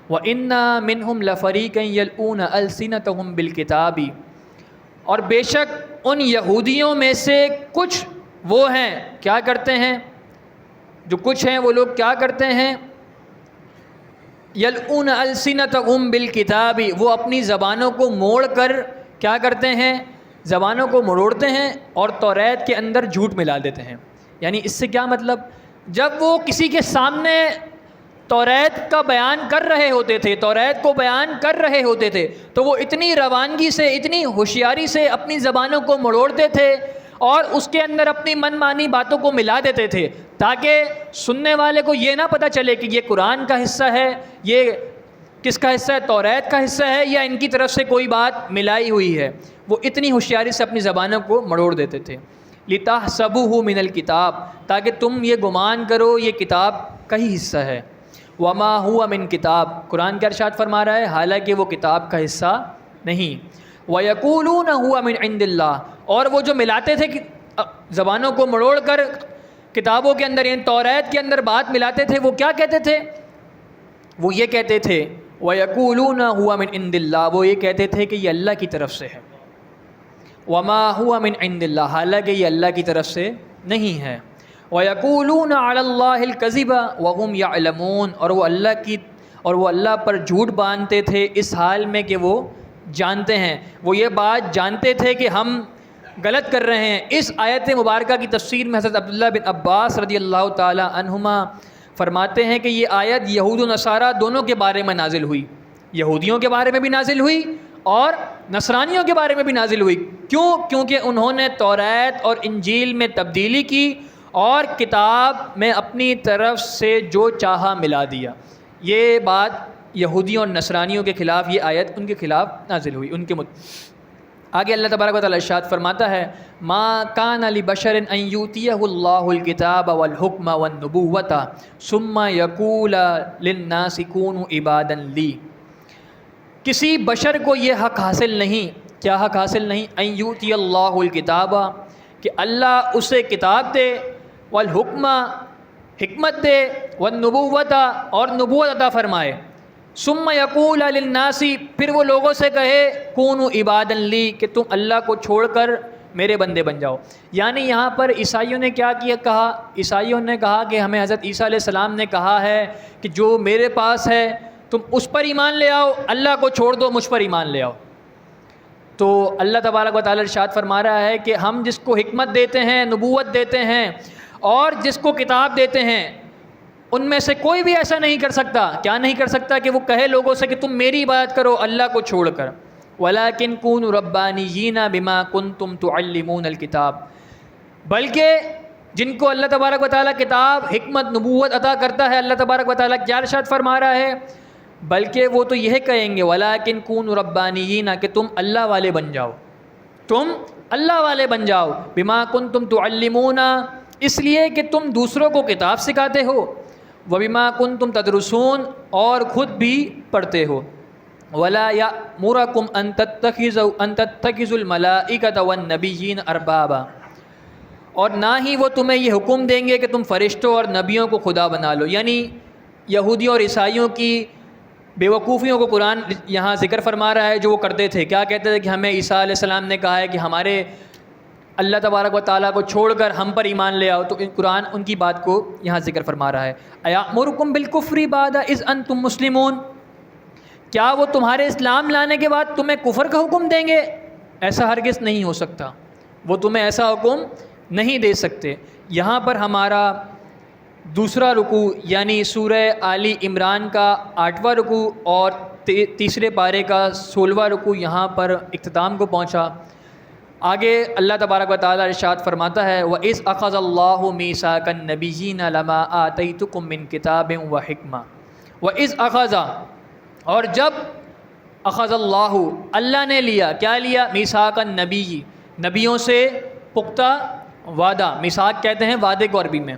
وَإِنَّا مِنْهُمْ لَفَرِيقًا يَلْؤُونَ أَلْسِنَتَهُمْ بِالْكِتَابِ، اور بے شک ان یہودیوں میں سے کچھ وہ ہیں کیا کرتے ہیں، جو کچھ ہیں وہ لوگ کیا کرتے ہیں، یلؤون السنتہم بالکتاب، وہ اپنی زبانوں کو موڑ کر کیا کرتے ہیں، زبانوں کو مروڑتے ہیں اور توریت کے اندر جھوٹ ملا دیتے ہیں. یعنی اس سے کیا مطلب، جب وہ کسی کے سامنے توریت کا بیان کر رہے ہوتے تھے، توریت کو بیان کر رہے ہوتے تھے، تو وہ اتنی روانگی سے، اتنی ہوشیاری سے اپنی زبانوں کو مروڑتے تھے اور اس کے اندر اپنی من مانی باتوں کو ملا دیتے تھے، تاکہ سننے والے کو یہ نہ پتہ چلے کہ یہ قرآن کا حصہ ہے، یہ کس کا حصہ ہے، توریت کا حصہ ہے، یا ان کی طرف سے کوئی بات ملائی ہوئی ہے. وہ اتنی ہوشیاری سے اپنی زبانوں کو مروڑ دیتے تھے. لِتَحْسَبُوهُ مِنَ الْكِتَابِ، تاکہ تم یہ گمان کرو یہ کتاب کا ہی حصہ ہے. وَمَا هُوَ مِن کتاب، قرآن کیا ارشاد فرما رہا ہے، حالانکہ وہ کتاب کا حصہ نہیں. وَيَقُولُونَ هُوَ مِنْ عِنْدِ اللَّهِ، اور وہ جو ملاتے تھے زبانوں کو مروڑ کر کتابوں کے اندر، یعنی توریت کے اندر بات ملاتے تھے، وہ کیا کہتے تھے، وہ یہ کہتے تھے وَيَقُولُونَ هُوَ مِنْ عِنْدِ اللَّهِ، وہ یہ کہتے تھے کہ یہ اللہ کی طرف سے ہے. وَمَا هُوَ مِنْ عِنْدِ اللَّهِ، حالانکہ یہ اللہ کی طرف سے نہیں ہے. وَيَقُولُونَ عَلَى اللَّهِ الْكَذِبَ وَهُمْ يَعْلَمُونَ، اور وہ اللہ پر جھوٹ باندھتے تھے اس حال میں کہ وہ جانتے ہیں، وہ یہ بات جانتے تھے کہ ہم غلط کر رہے ہیں. اس آیت مبارکہ کی تفسیر میں حضرت عبداللہ بن عباس رضی اللہ تعالی عنہما فرماتے ہیں کہ یہ آیت یہود و نصارہ دونوں کے بارے میں نازل ہوئی، یہودیوں کے بارے میں بھی نازل ہوئی اور نصرانیوں کے بارے میں بھی نازل ہوئی. کیوں؟ کیونکہ انہوں نے توریت اور انجیل میں تبدیلی کی اور کتاب میں اپنی طرف سے جو چاہا ملا دیا. یہ بات یہودیوں اور نصرانیوں کے خلاف، یہ آیت ان کے خلاف نازل ہوئی، ان کے آگے اللہ تبارک و تعالی ارشاد فرماتا ہے ما کان لبشر ان یؤتیہ اللہ الکتاب والحکم والنبوۃ ثم یقول للناس کونوا عبادا لی، کسی بشر کو یہ حق حاصل نہیں، کیا حق حاصل نہیں، ان یؤتی اللہ الکتاب، کہ اللہ اسے کتاب دے، والحکم حکمت دے، والنبوۃ اور نبوت عطا فرمائے، ثم یقول للناس پھر وہ لوگوں سے کہے کونوا عبادا لی کہ تم اللہ کو چھوڑ کر میرے بندے بن جاؤ. یعنی یہاں پر عیسائیوں نے کیا کہا، عیسائیوں نے کہا کہ ہمیں حضرت عیسیٰ علیہ السلام نے کہا ہے کہ جو میرے پاس ہے تم اس پر ایمان لے آؤ، اللہ کو چھوڑ دو، مجھ پر ایمان لے آؤ. تو اللہ تبارک و تعالی ارشاد فرما رہا ہے کہ ہم جس کو حکمت دیتے ہیں، نبوت دیتے ہیں اور جس کو کتاب دیتے ہیں، ان میں سے کوئی بھی ایسا نہیں کر سکتا، کیا نہیں کر سکتا کہ وہ کہے لوگوں سے کہ تم میری عبادت کرو اللہ کو چھوڑ کر. وَلَٰكِن كُونُوا رَبَّانِيِّينَ بِمَا كُنتُمْ تُعَلِّمُونَ الْكِتَابَ، بلکہ جن کو اللہ تبارک و تعالیٰ کتاب، حکمت، نبوت عطا کرتا ہے، اللہ تبارک و تعالیٰ کیا ارشاد فرما رہا ہے، بلکہ وہ تو یہ کہیں گے وَلَٰكِن كُونُوا رَبَّانِيِّينَ کہ تم اللہ والے بن جاؤ، تم اللہ والے بن جاؤ، بِمَا كُنتُمْ تُعَلِّمُونَ اس لیے کہ تم دوسروں کو کتاب سکھاتے ہو، وَبِمَا كُنتُمْ تَدْرُسُونَ اور خود بھی پڑھتے ہو. ولا یأمرکم ان تتخذوا الملائکۃ والنبیین اربابا، اور نہ ہی وہ تمہیں یہ حکم دیں گے کہ تم فرشتوں اور نبیوں کو خدا بنا لو. یعنی یہودیوں اور عیسائیوں کی بیوقوفیوں کو قرآن یہاں ذکر فرما رہا ہے جو وہ کرتے تھے. کیا کہتے تھے کہ ہمیں عیسیٰ علیہ السلام نے کہا ہے کہ ہمارے اللہ تبارک و تعالیٰ کو چھوڑ کر ہم پر ایمان لے آؤ. تو قرآن ان کی بات کو یہاں ذکر فرما رہا ہے. ایامرکم بالکفر بعد اذ انتم مسلمون، کیا وہ تمہارے اسلام لانے کے بعد تمہیں کفر کا حکم دیں گے؟ ایسا ہرگز نہیں ہو سکتا، وہ تمہیں ایسا حکم نہیں دے سکتے. یہاں پر ہمارا دوسرا رکوع یعنی سورہ آل عمران کا 8واں رکوع اور تیسرے پارے کا 16واں رکوع یہاں پر اختتام کو پہنچا. آگے اللہ تبارک و تعالیٰ ارشاد فرماتا ہے وَإِذْ أَخَذَ اللَّهُ مِيثَاقَ النَّبِيِّينَ لَمَا آتَيْتُكُم مِّن كِتَابٍ وَحِكْمَةٍ. وَإِذْ أَخَذَ، اور جب اخذ اللہ، اللہ نے لیا، کیا لیا؟ میثاق النبی، نبیوں سے پختہ وعدہ. میثاق کہتے ہیں وعدے کو عربی میں.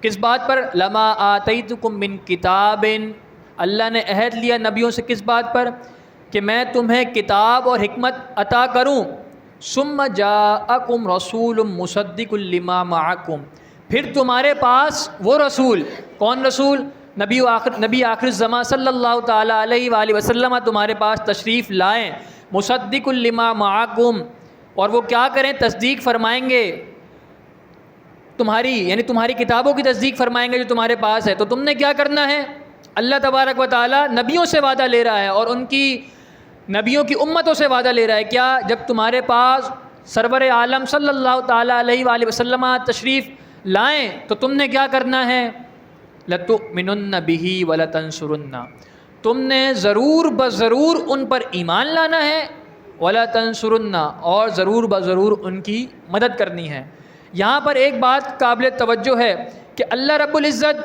کس بات پر؟ لما آتیتکم من کتاب، اللہ نے عہد لیا نبیوں سے کس بات پر؟ کہ میں تمہیں کتاب اور حکمت عطا کروں. ثم جاءکم رسول مصدق لما معکم، پھر تمہارے پاس وہ رسول، کون رسول؟ نبی آخر الزمان صلی اللہ تعالیٰ علیہ وآلہ وسلم تمہارے پاس تشریف لائیں. مصدق لما معکم، اور وہ کیا کریں؟ تصدیق فرمائیں گے تمہاری، یعنی تمہاری کتابوں کی تصدیق فرمائیں گے جو تمہارے پاس ہے. تو تم نے کیا کرنا ہے؟ اللہ تبارک و تعالیٰ نبیوں سے وعدہ لے رہا ہے اور ان کی نبیوں کی امتوں سے وعدہ لے رہا ہے. کیا؟ جب تمہارے پاس سرور عالم صلی اللہ تعالیٰ علیہ وآلہ وسلم تشریف لائیں تو تم نے کیا کرنا ہے؟ لَتُؤْمِنُنَّ بِهِ وَلَتَنْصُرُنَّ، تم نے ضرور بضرور ان پر ایمان لانا ہے. وَلَتَنْصُرُنَّ، اور ضرور بضرور ان کی مدد کرنی ہے. یہاں پر ایک بات قابل توجہ ہے کہ اللہ رب العزت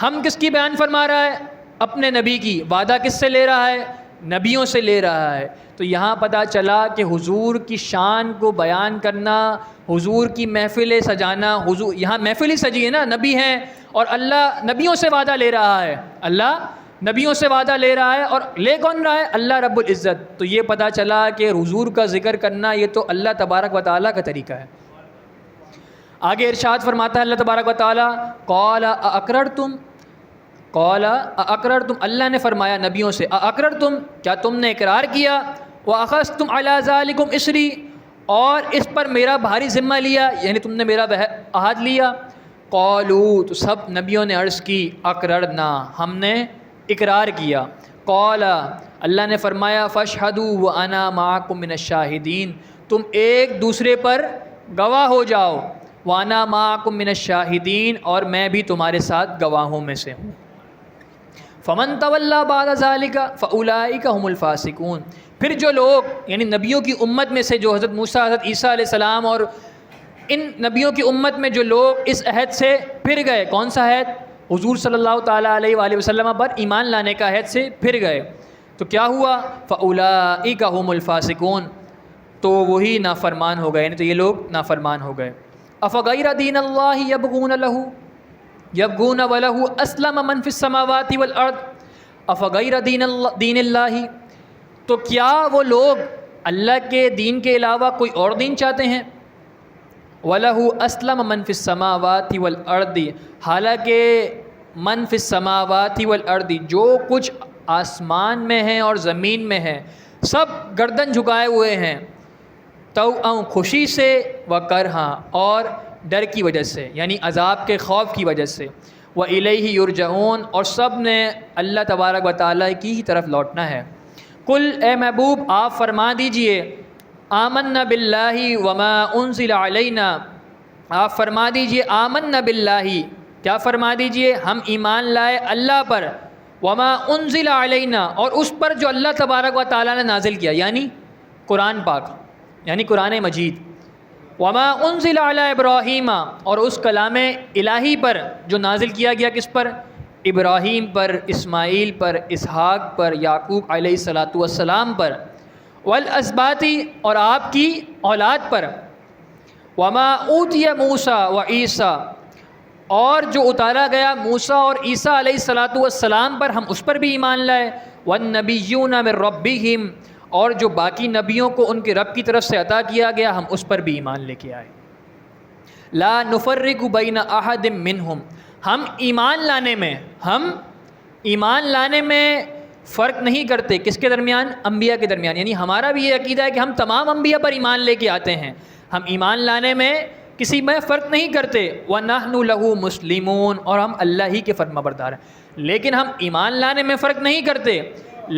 ہم کس کی بیان فرما رہا ہے؟ اپنے نبی کی. وعدہ کس سے لے رہا ہے؟ نبیوں سے لے رہا ہے. تو یہاں پتہ چلا کہ حضور کی شان کو بیان کرنا، حضور کی محفلیں سجانا، حضور یہاں محفل ہی سجی ہے نا، نبی ہیں اور اللہ نبیوں سے وعدہ لے رہا ہے. اللہ نبیوں سے وعدہ لے رہا ہے اور لے کون رہا ہے؟ اللہ رب العزت. تو یہ پتہ چلا کہ حضور کا ذکر کرنا یہ تو اللہ تبارک و تعالیٰ کا طریقہ ہے. آگے ارشاد فرماتا ہے اللہ تبارک و تعالیٰ قال اقررتم، قال اقررتم، اللہ نے فرمایا نبیوں سے اقررتم، کیا تم نے اقرار کیا؟ واخذتم علی ذلکم اسری، اور اس پر میرا بھاری ذمہ لیا، یعنی تم نے میرا عہد لیا. قالوا، تو سب نبیوں نے عرض کی اقررنا، ہم نے اقرار کیا. قال، اللہ نے فرمایا فاشہدوا وانا معکم من الشاہدین، تم ایک دوسرے پر گواہ ہو جاؤ. وانا معکم من الشاہدین، اور میں بھی تمہارے ساتھ گواہوں میں سے ہوں. فمن تولی بعد ذلک فاولئک هم الفاسقون، پھر جو لوگ یعنی نبیوں کی امت میں سے جو حضرت موسیٰ، حضرت عیسیٰ علیہ السلام اور ان نبیوں کی امت میں جو لوگ اس عہد سے پھر گئے، کون سا عہد؟ حضور صلی اللہ تعالیٰ علیہ وآلہ وسلم پر ایمان لانے کا عہد سے پھر گئے، تو کیا ہوا؟ فاولئک هم الفاسقون، تو وہی نافرمان ہو گئے، یعنی تو یہ لوگ نافرمان ہو گئے. افغیر دین اللہ یبغون ولہ اسلم من فی السماوات والارض، افغیر دین اللہ، تو کیا وہ لوگ اللہ کے دین کے علاوہ کوئی اور دین چاہتے ہیں؟ وَلَهُ أَسْلَمَ مَنْ فِي السَّمَاوَاتِ وَالْأَرْضِ، حالانکہ من فی السماوات والارض، جو کچھ آسمان میں ہیں اور زمین میں ہیں سب گردن جھکائے ہوئے ہیں. طوعاً، خوشی سے، وکرہاً، اور ڈر کی وجہ سے، یعنی عذاب کے خوف کی وجہ سے. وَإِلَيْهِ يُرْجَعُونَ، اور سب نے اللہ تبارک و تعالیٰ کی ہی طرف لوٹنا ہے. قل، اے محبوب آپ فرما دیجئے آمنا باللہ وما انزل علینا، آپ فرما دیجئے آمنا باللہ، کیا فرما دیجئے؟ ہم ایمان لائے اللہ پر، وما انزل علینا، اور اس پر جو اللہ تبارک و تعالیٰ نے نازل کیا، یعنی قرآن پاک، یعنی قرآن مجید. وما انزل علی ابراہیم، اور اس کلام الہی پر جو نازل کیا گیا کس پر؟ ابراہیم پر، اسماعیل پر، اسحاق پر، یعقوب علیہ الصلاۃ والسلام پر. والاسباط، اور آپ کی اولاد پر. وما اوتی موسیٰ و عیسیٰ، اور جو اتارا گیا موسیٰ اور عیسیٰ علیہ الصلاۃ والسلام پر ہم اس پر بھی ایمان لائے. والنبیون من ربہم، اور جو باقی نبیوں کو ان کے رب کی طرف سے عطا کیا گیا ہم اس پر بھی ایمان لے کے آئے. لا نفرق بین احد منہم، ہم ایمان لانے میں فرق نہیں کرتے. کس کے درمیان؟ انبیاء کے درمیان. یعنی ہمارا بھی یہ عقیدہ ہے کہ ہم تمام انبیاء پر ایمان لے کے آتے ہیں، ہم ایمان لانے میں کسی میں فرق نہیں کرتے. وَنَحْنُ لَهُ مُسْلِمُونَ، اور ہم اللہ ہی کے فرمانبردار ہیں. لیکن ہم ایمان لانے میں فرق نہیں کرتے،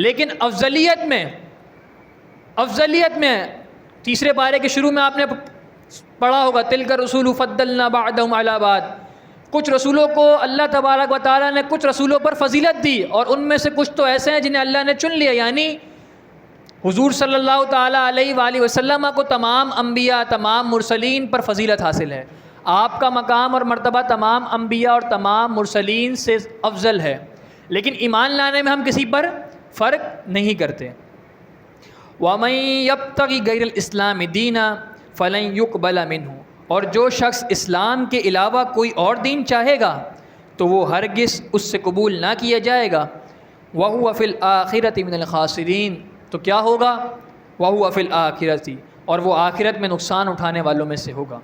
لیکن افضلیت میں تیسرے پارے کے شروع میں آپ نے پڑھا ہوگا تِلْكَ الرُّسُولُ فَضَّلْنَا بَعْضَهُمْ عَلَىٰ بَعْضٍ، کچھ رسولوں کو اللہ تبارک و تعالیٰ نے کچھ رسولوں پر فضیلت دی، اور ان میں سے کچھ تو ایسے ہیں جنہیں اللہ نے چن لیا. یعنی حضور صلی اللہ تعالیٰ علیہ وآلہ وسلم کو تمام انبیاء، تمام مرسلین پر فضیلت حاصل ہے. آپ کا مقام اور مرتبہ تمام انبیاء اور تمام مرسلین سے افضل ہے، لیکن ایمان لانے میں ہم کسی پر فرق نہیں کرتے. وَمَن يَبْتَغِ غَيْرَ الْإِسْلَامِ دِينًا فَلَن يُقْبَلَ مِنْهُ، اور جو شخص اسلام کے علاوہ کوئی اور دین چاہے گا تو وہ ہرگز اس سے قبول نہ کیا جائے گا. وَهُوَ فِي الْآخِرَةِ مِنَ الْخَاسِرِينَ، تو کیا ہوگا؟ وَهُوَ فِي الْآخِرَةِ، اور وہ آخرت میں نقصان اٹھانے والوں میں سے ہوگا.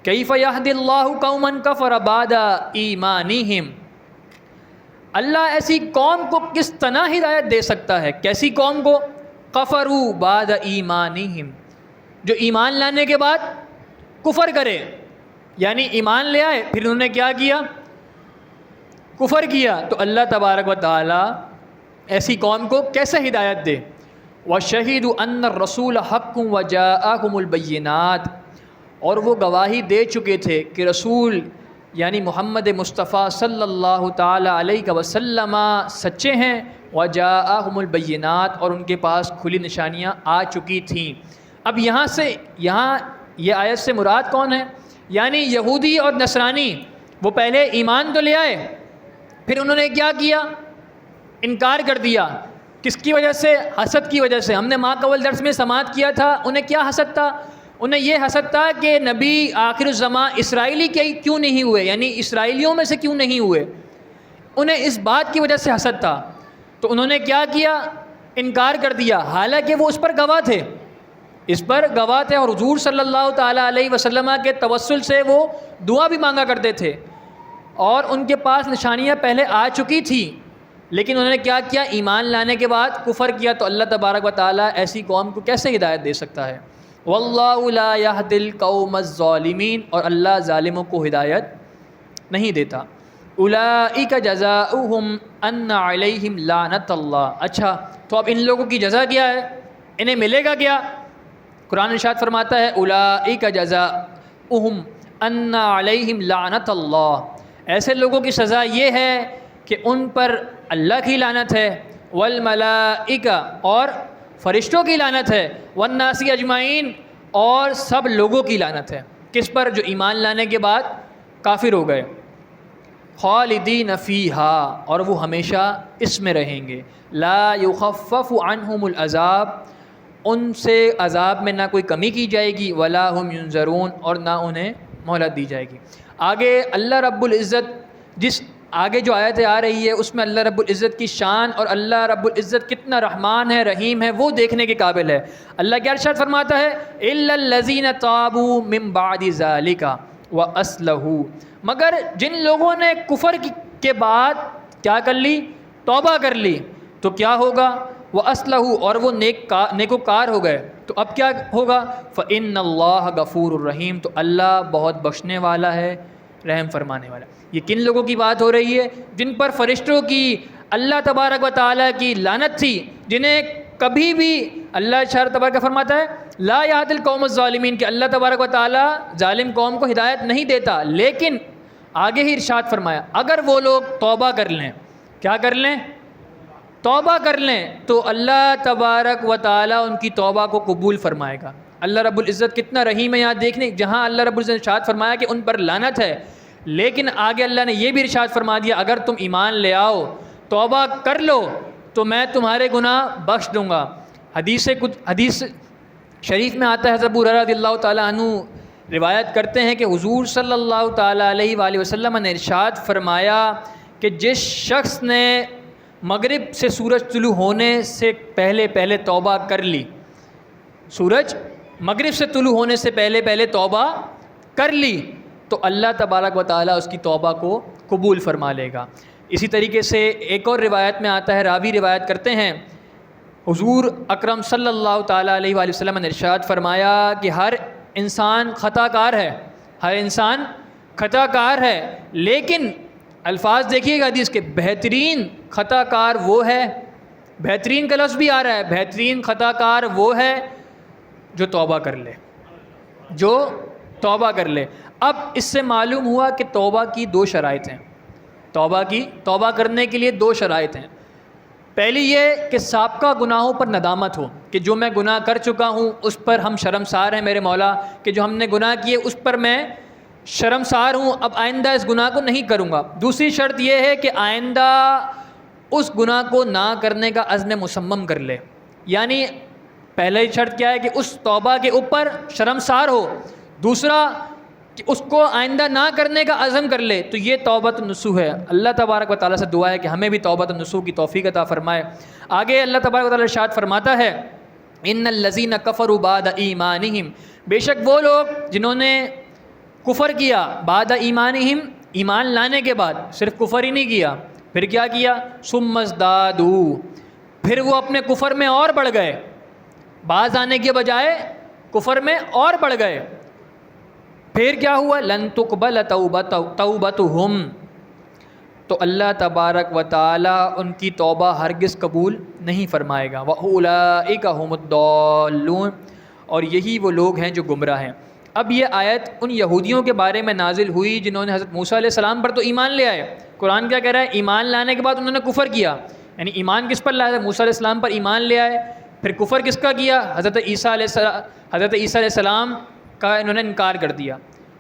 کیف یہدی اللہ قوما کفر بعد ایمانہم، اللہ ایسی قوم کو کس طرح ہدایت دے سکتا ہے؟ کیسی قوم کو؟ کفروا بعد ایمانہم، جو ایمان لانے کے بعد کفر کرے. یعنی ایمان لے آئے پھر انہوں نے کیا کیا؟ کفر کیا. تو اللہ تبارک و تعالی ایسی قوم کو کیسے ہدایت دے؟ وَشَهِدُوا أَنَّ الرَّسُولَ حَقٌّ وَجَاءَهُمُ الْبَيِّنَاتُ، اور وہ گواہی دے چکے تھے کہ رسول یعنی محمد مصطفیٰ صلی اللہ تعالیٰ علیہ وسلم سچے ہیں. وَجَاءَهُمُ الْبَيِّنَاتُ، اور ان کے پاس کھلی نشانیاں آ چکی تھیں. اب یہاں یہ آیت سے مراد کون ہے؟ یعنی یہودی اور نصرانی، وہ پہلے ایمان تو لے آئے، پھر انہوں نے کیا کیا؟ انکار کر دیا. کس کی وجہ سے؟ حسد کی وجہ سے. ہم نے ماں قبل درس میں سماعت کیا تھا، انہیں کیا حسد تھا؟ انہیں یہ حسد تھا کہ نبی آخر الزمان اسرائیلی کیوں نہیں ہوئے، یعنی اسرائیلیوں میں سے کیوں نہیں ہوئے. انہیں اس بات کی وجہ سے حسد تھا. تو انہوں نے کیا کیا؟ انکار کر دیا، حالانکہ وہ اس پر گواہ تھے. اور حضور صلی اللہ تعالیٰ علیہ وسلم کے توسل سے وہ دعا بھی مانگا کرتے تھے، اور ان کے پاس نشانیاں پہلے آ چکی تھیں. لیکن انہوں نے کیا کیا؟ ایمان لانے کے بعد کفر کیا. تو اللہ تبارک و تعالیٰ ایسی قوم کو کیسے ہدایت دے سکتا ہے؟ واللہ لا یہدی القوم الظالمین، اور اللہ ظالموں کو ہدایت نہیں دیتا. اولئک جزاؤہم ان علیہم لعنت اللہ. اچھا، تو اب ان لوگوں کی جزا کیا ہے؟ انہیں ملے گا کیا؟ قرآن ارشاد فرماتا ہے اولئک جزاؤہم ان علیہم لعنت اللہ، ایسے لوگوں کی سزا یہ ہے کہ ان پر اللہ کی لعنت ہے، والملائکہ، اور فرشتوں کی لعنت ہے، والناس اجمعین، اور سب لوگوں کی لعنت ہے. کس پر؟ جو ایمان لانے کے بعد کافر ہو گئے. خالدین فیہا، اور وہ ہمیشہ اس میں رہیں گے. لا یخفف عنہم العذاب، ان سے عذاب میں نہ کوئی کمی کی جائے گی. ولا ہم ینظرون، اور نہ انہیں مہلت دی جائے گی. آگے اللہ رب العزت آگے جو آیت آ رہی ہے اس میں اللہ رب العزت کی شان اور اللہ رب العزت کتنا رحمان ہے، رحیم ہے، وہ دیکھنے کے قابل ہے. اللہ کیا ارشاد فرماتا ہے؟ الا الذین تابوا من بعد ذلک واصلحوا، مگر جن لوگوں نے کفر کے بعد کیا کر لی؟ توبہ کر لی. تو کیا ہوگا؟ واصلحوا، اور وہ نیکوکار ہو گئے. تو اب کیا ہوگا؟ فإن اللہ غفور الرحیم، تو اللہ بہت بخشنے والا ہے، رحم فرمانے والا. یہ کن لوگوں کی بات ہو رہی ہے؟ جن پر فرشتوں کی، اللہ تبارک و تعالیٰ کی لعنت تھی، جنہیں کبھی بھی اللہ تبارک فرماتا ہے لا یہدی القوم الظالمین، کہ اللہ تبارک و تعالیٰ ظالم قوم کو ہدایت نہیں دیتا. لیکن آگے ہی ارشاد فرمایا اگر وہ لوگ توبہ کر لیں، کیا کر لیں؟ توبہ کر لیں، تو اللہ تبارک و تعالیٰ ان کی توبہ کو قبول فرمائے گا. اللہ رب العزت کتنا رحیم ہے. یہاں دیکھنے جہاں اللہ رب العزت نے ارشاد فرمایا کہ ان پر لعنت ہے، لیکن آگے اللہ نے یہ بھی ارشاد فرما دیا اگر تم ایمان لے آؤ، توبہ کر لو، تو میں تمہارے گناہ بخش دوں گا. حدیث شریف میں آتا ہے، حضرت ابو ہریرہ رضی اللہ تعالیٰ عنہ روایت کرتے ہیں کہ حضور صلی اللہ تعالیٰ علیہ وآلہ وسلم نے ارشاد فرمایا کہ جس شخص نے مغرب سے سورج طلوع ہونے سے پہلے توبہ کر لی، سورج مغرب سے طلوع ہونے سے پہلے توبہ کر لی تو اللہ تبارک و تعالیٰ اس کی توبہ کو قبول فرما لے گا۔ اسی طریقے سے ایک اور روایت میں آتا ہے، راوی روایت کرتے ہیں، حضور اکرم صلی اللہ تعالیٰ علیہ وآلہ وسلم نے ارشاد فرمایا کہ ہر انسان خطا کار ہے، ہر انسان خطا کار ہے، لیکن الفاظ دیکھیے گا حدیث کے، بہترین خطا کار وہ ہے، بہترین کا لفظ بھی آ رہا ہے، بہترین خطا کار وہ ہے جو توبہ کر لے، جو توبہ کر لے۔ اب اس سے معلوم ہوا کہ توبہ کی دو شرائط ہیں، توبہ کرنے کے لیے دو شرائط ہیں۔ پہلی یہ کہ سابقہ گناہوں پر ندامت ہو، کہ جو میں گناہ کر چکا ہوں اس پر ہم شرمسار ہیں میرے مولا، کہ جو ہم نے گناہ کیے اس پر میں شرمسار ہوں، اب آئندہ اس گناہ کو نہیں کروں گا۔ دوسری شرط یہ ہے کہ آئندہ اس گناہ کو نہ کرنے کا عزم مصمم کر لے، یعنی پہلی شرط کیا ہے کہ اس توبہ کے اوپر شرمسار ہو، دوسرا کہ اس کو آئندہ نہ کرنے کا عزم کر لے، تو یہ توبۃ النصوح ہے۔ اللہ تبارک و تعالیٰ سے دعا ہے کہ ہمیں بھی توبۃ النصوح کی توفیق عطا فرمائے۔ آگے اللہ تبارک و تعالیٰ ارشاد فرماتا ہے، ان الذین کفروا بعد ایمانہم، بے شک وہ لوگ جنہوں نے کفر کیا، بعد ایمانہم، ایمان لانے کے بعد صرف کفر ہی نہیں کیا، پھر کیا کیا، ثم ازدادوا، پھر وہ اپنے کفر میں اور بڑھ گئے، باز آنے کے بجائے کفر میں اور بڑھ گئے، پھر کیا ہوا، لن تقبل توبتہم، تو اللہ تبارک و تعالیٰ ان کی توبہ ہرگز قبول نہیں فرمائے گا، وَأُولَئِكَ هُمُ الضَّالُّونَ، اور یہی وہ لوگ ہیں جو گمراہ ہیں۔ اب یہ آیت ان یہودیوں کے بارے میں نازل ہوئی جنہوں نے حضرت موسیٰ علیہ السلام پر تو ایمان لے آئے، قرآن کیا کہہ رہا ہے، ایمان لانے کے بعد انہوں نے کفر کیا، یعنی ایمان کس پر لایا، موسیٰ علیہ السلام پر ایمان لے آئے، پھر کفر کس کا کیا، حضرت عیسیٰ علیہ السلام کا انہوں نے انکار کر دیا،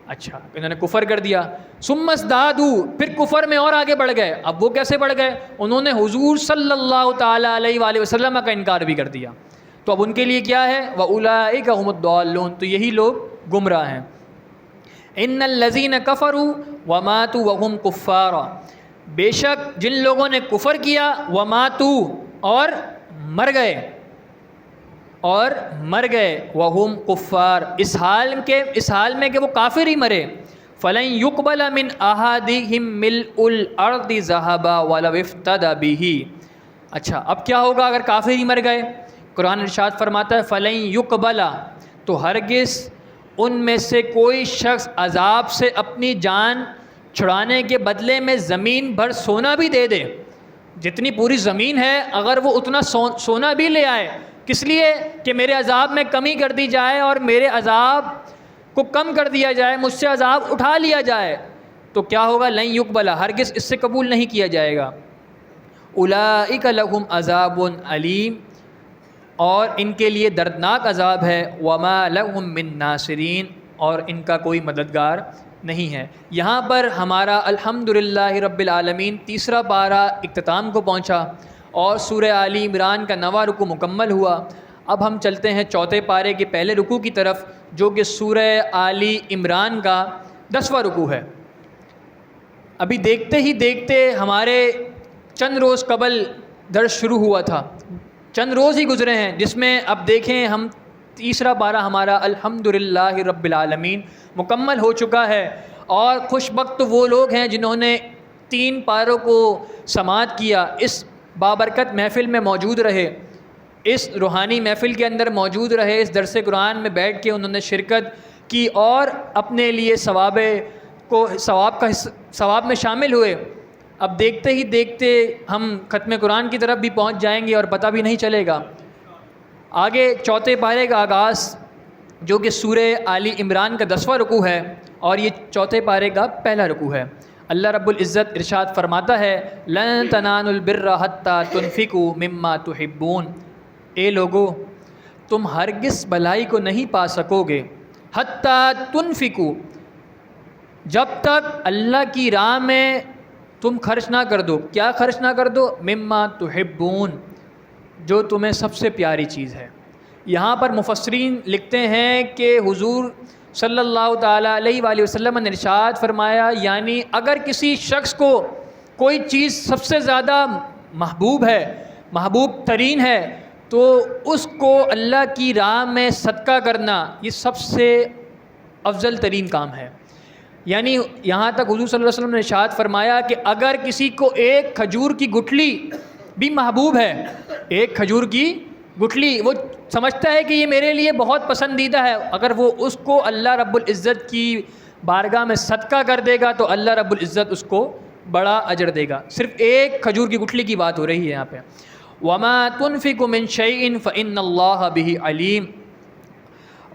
اچھا انہوں نے کفر کر دیا، ثم ازدادوا، پھر کفر میں اور آگے بڑھ گئے، اب وہ کیسے بڑھ گئے، انہوں نے حضور صلی اللہ تعالیٰ علیہ وآلہ وسلم کا انکار بھی کر دیا، تو اب ان کے لیے کیا ہے، وَأُولَئِكَ هُمُ الضَّالُّونَ، تو یہی لوگ گمراہ ہیں۔ ان الذین کفروا وماتوا وهم کفار، بے شک جن لوگوں نے کفر کیا، وماتوا اور مر گئے، وهم کفار، اس حال میں کہ وہ کافر ہی مرے، فلن يقبل من احدهم ملء الارض ذهبا ولو افتدى به، اچھا اب کیا ہوگا اگر کافر ہی مر گئے، قرآن ارشاد فرماتا ہے فلن يقبل، تو ہرگز ان میں سے کوئی شخص عذاب سے اپنی جان چھڑانے کے بدلے میں زمین بھر سونا بھی دے دے، جتنی پوری زمین ہے اگر وہ اتنا سونا بھی لے آئے، کس لیے کہ میرے عذاب میں کمی کر دی جائے اور میرے عذاب کو کم کر دیا جائے، مجھ سے عذاب اٹھا لیا جائے، تو کیا ہوگا، لن یقبل، ہرگز اس سے قبول نہیں کیا جائے گا۔ اولئک لہم عذاب علیم، اور ان کے لیے دردناک عذاب ہے، وما لہم من ناصرین، اور ان کا کوئی مددگار نہیں ہے۔ یہاں پر ہمارا الحمدللہ رب العالمین تیسرا پارہ اختتام کو پہنچا اور سورہ آل عمران کا 9واں رکوع مکمل ہوا۔ اب ہم چلتے ہیں چوتھے پارے کے پہلے رکوع کی طرف، جو کہ سورہ آل عمران کا 10واں رکوع ہے۔ ابھی دیکھتے ہی دیکھتے ہمارے چند روز قبل درس شروع ہوا تھا، چند روز ہی گزرے ہیں، جس میں اب دیکھیں ہم تیسرا پارہ ہمارا الحمدللہ رب العالمین مکمل ہو چکا ہے، اور خوش بخت وہ لوگ ہیں جنہوں نے 3 پاروں کو سماعت کیا، اس بابرکت محفل میں موجود رہے، اس روحانی محفل کے اندر موجود رہے، اس درس قرآن میں بیٹھ کے انہوں نے شرکت کی اور اپنے لیے ثواب میں شامل ہوئے۔ اب دیکھتے ہی دیکھتے ہم ختم قرآن کی طرف بھی پہنچ جائیں گے اور پتہ بھی نہیں چلے گا۔ آگے چوتھے پارے کا آغاز جو کہ سورہ آل عمران کا 10واں رکوع ہے، اور یہ چوتھے پارے کا پہلا رکوع ہے۔ اللہ رب العزت ارشاد فرماتا ہے، لن تنالوا البر حتی تنفقوا مما تحبون، اے لوگو تم ہرگز بھلائی کو نہیں پا سکو گے، حتی تنفقوا، جب تک اللہ کی راہ میں تم خرچ نہ کر دو، کیا خرچ نہ کر دو، مما تحبون، جو تمہیں سب سے پیاری چیز ہے۔ یہاں پر مفسرین لکھتے ہیں کہ حضور صلی اللہ تعالیٰ علیہ وآلہ وسلم نے ارشاد فرمایا، یعنی اگر کسی شخص کو کوئی چیز سب سے زیادہ محبوب ہے، محبوب ترین ہے، تو اس کو اللہ کی راہ میں صدقہ کرنا یہ سب سے افضل ترین کام ہے۔ یعنی یہاں تک حضور صلی اللہ علیہ وسلم نے ارشاد فرمایا کہ اگر کسی کو ایک کھجور کی گٹھلی بھی محبوب ہے، ایک کھجور کی گٹھلی وہ سمجھتا ہے کہ یہ میرے لیے بہت پسندیدہ ہے، اگر وہ اس کو اللہ رب العزت کی بارگاہ میں صدقہ کر دے گا تو اللہ رب العزت اس کو بڑا اجر دے گا۔ صرف ایک کھجور کی گٹھلی کی بات ہو رہی ہے یہاں پہ۔ وَمَا تُنْفِقُ مِنْ شَيْءٍ فَإِنَّ اللَّهَ بِهِ عَلِيمٌ،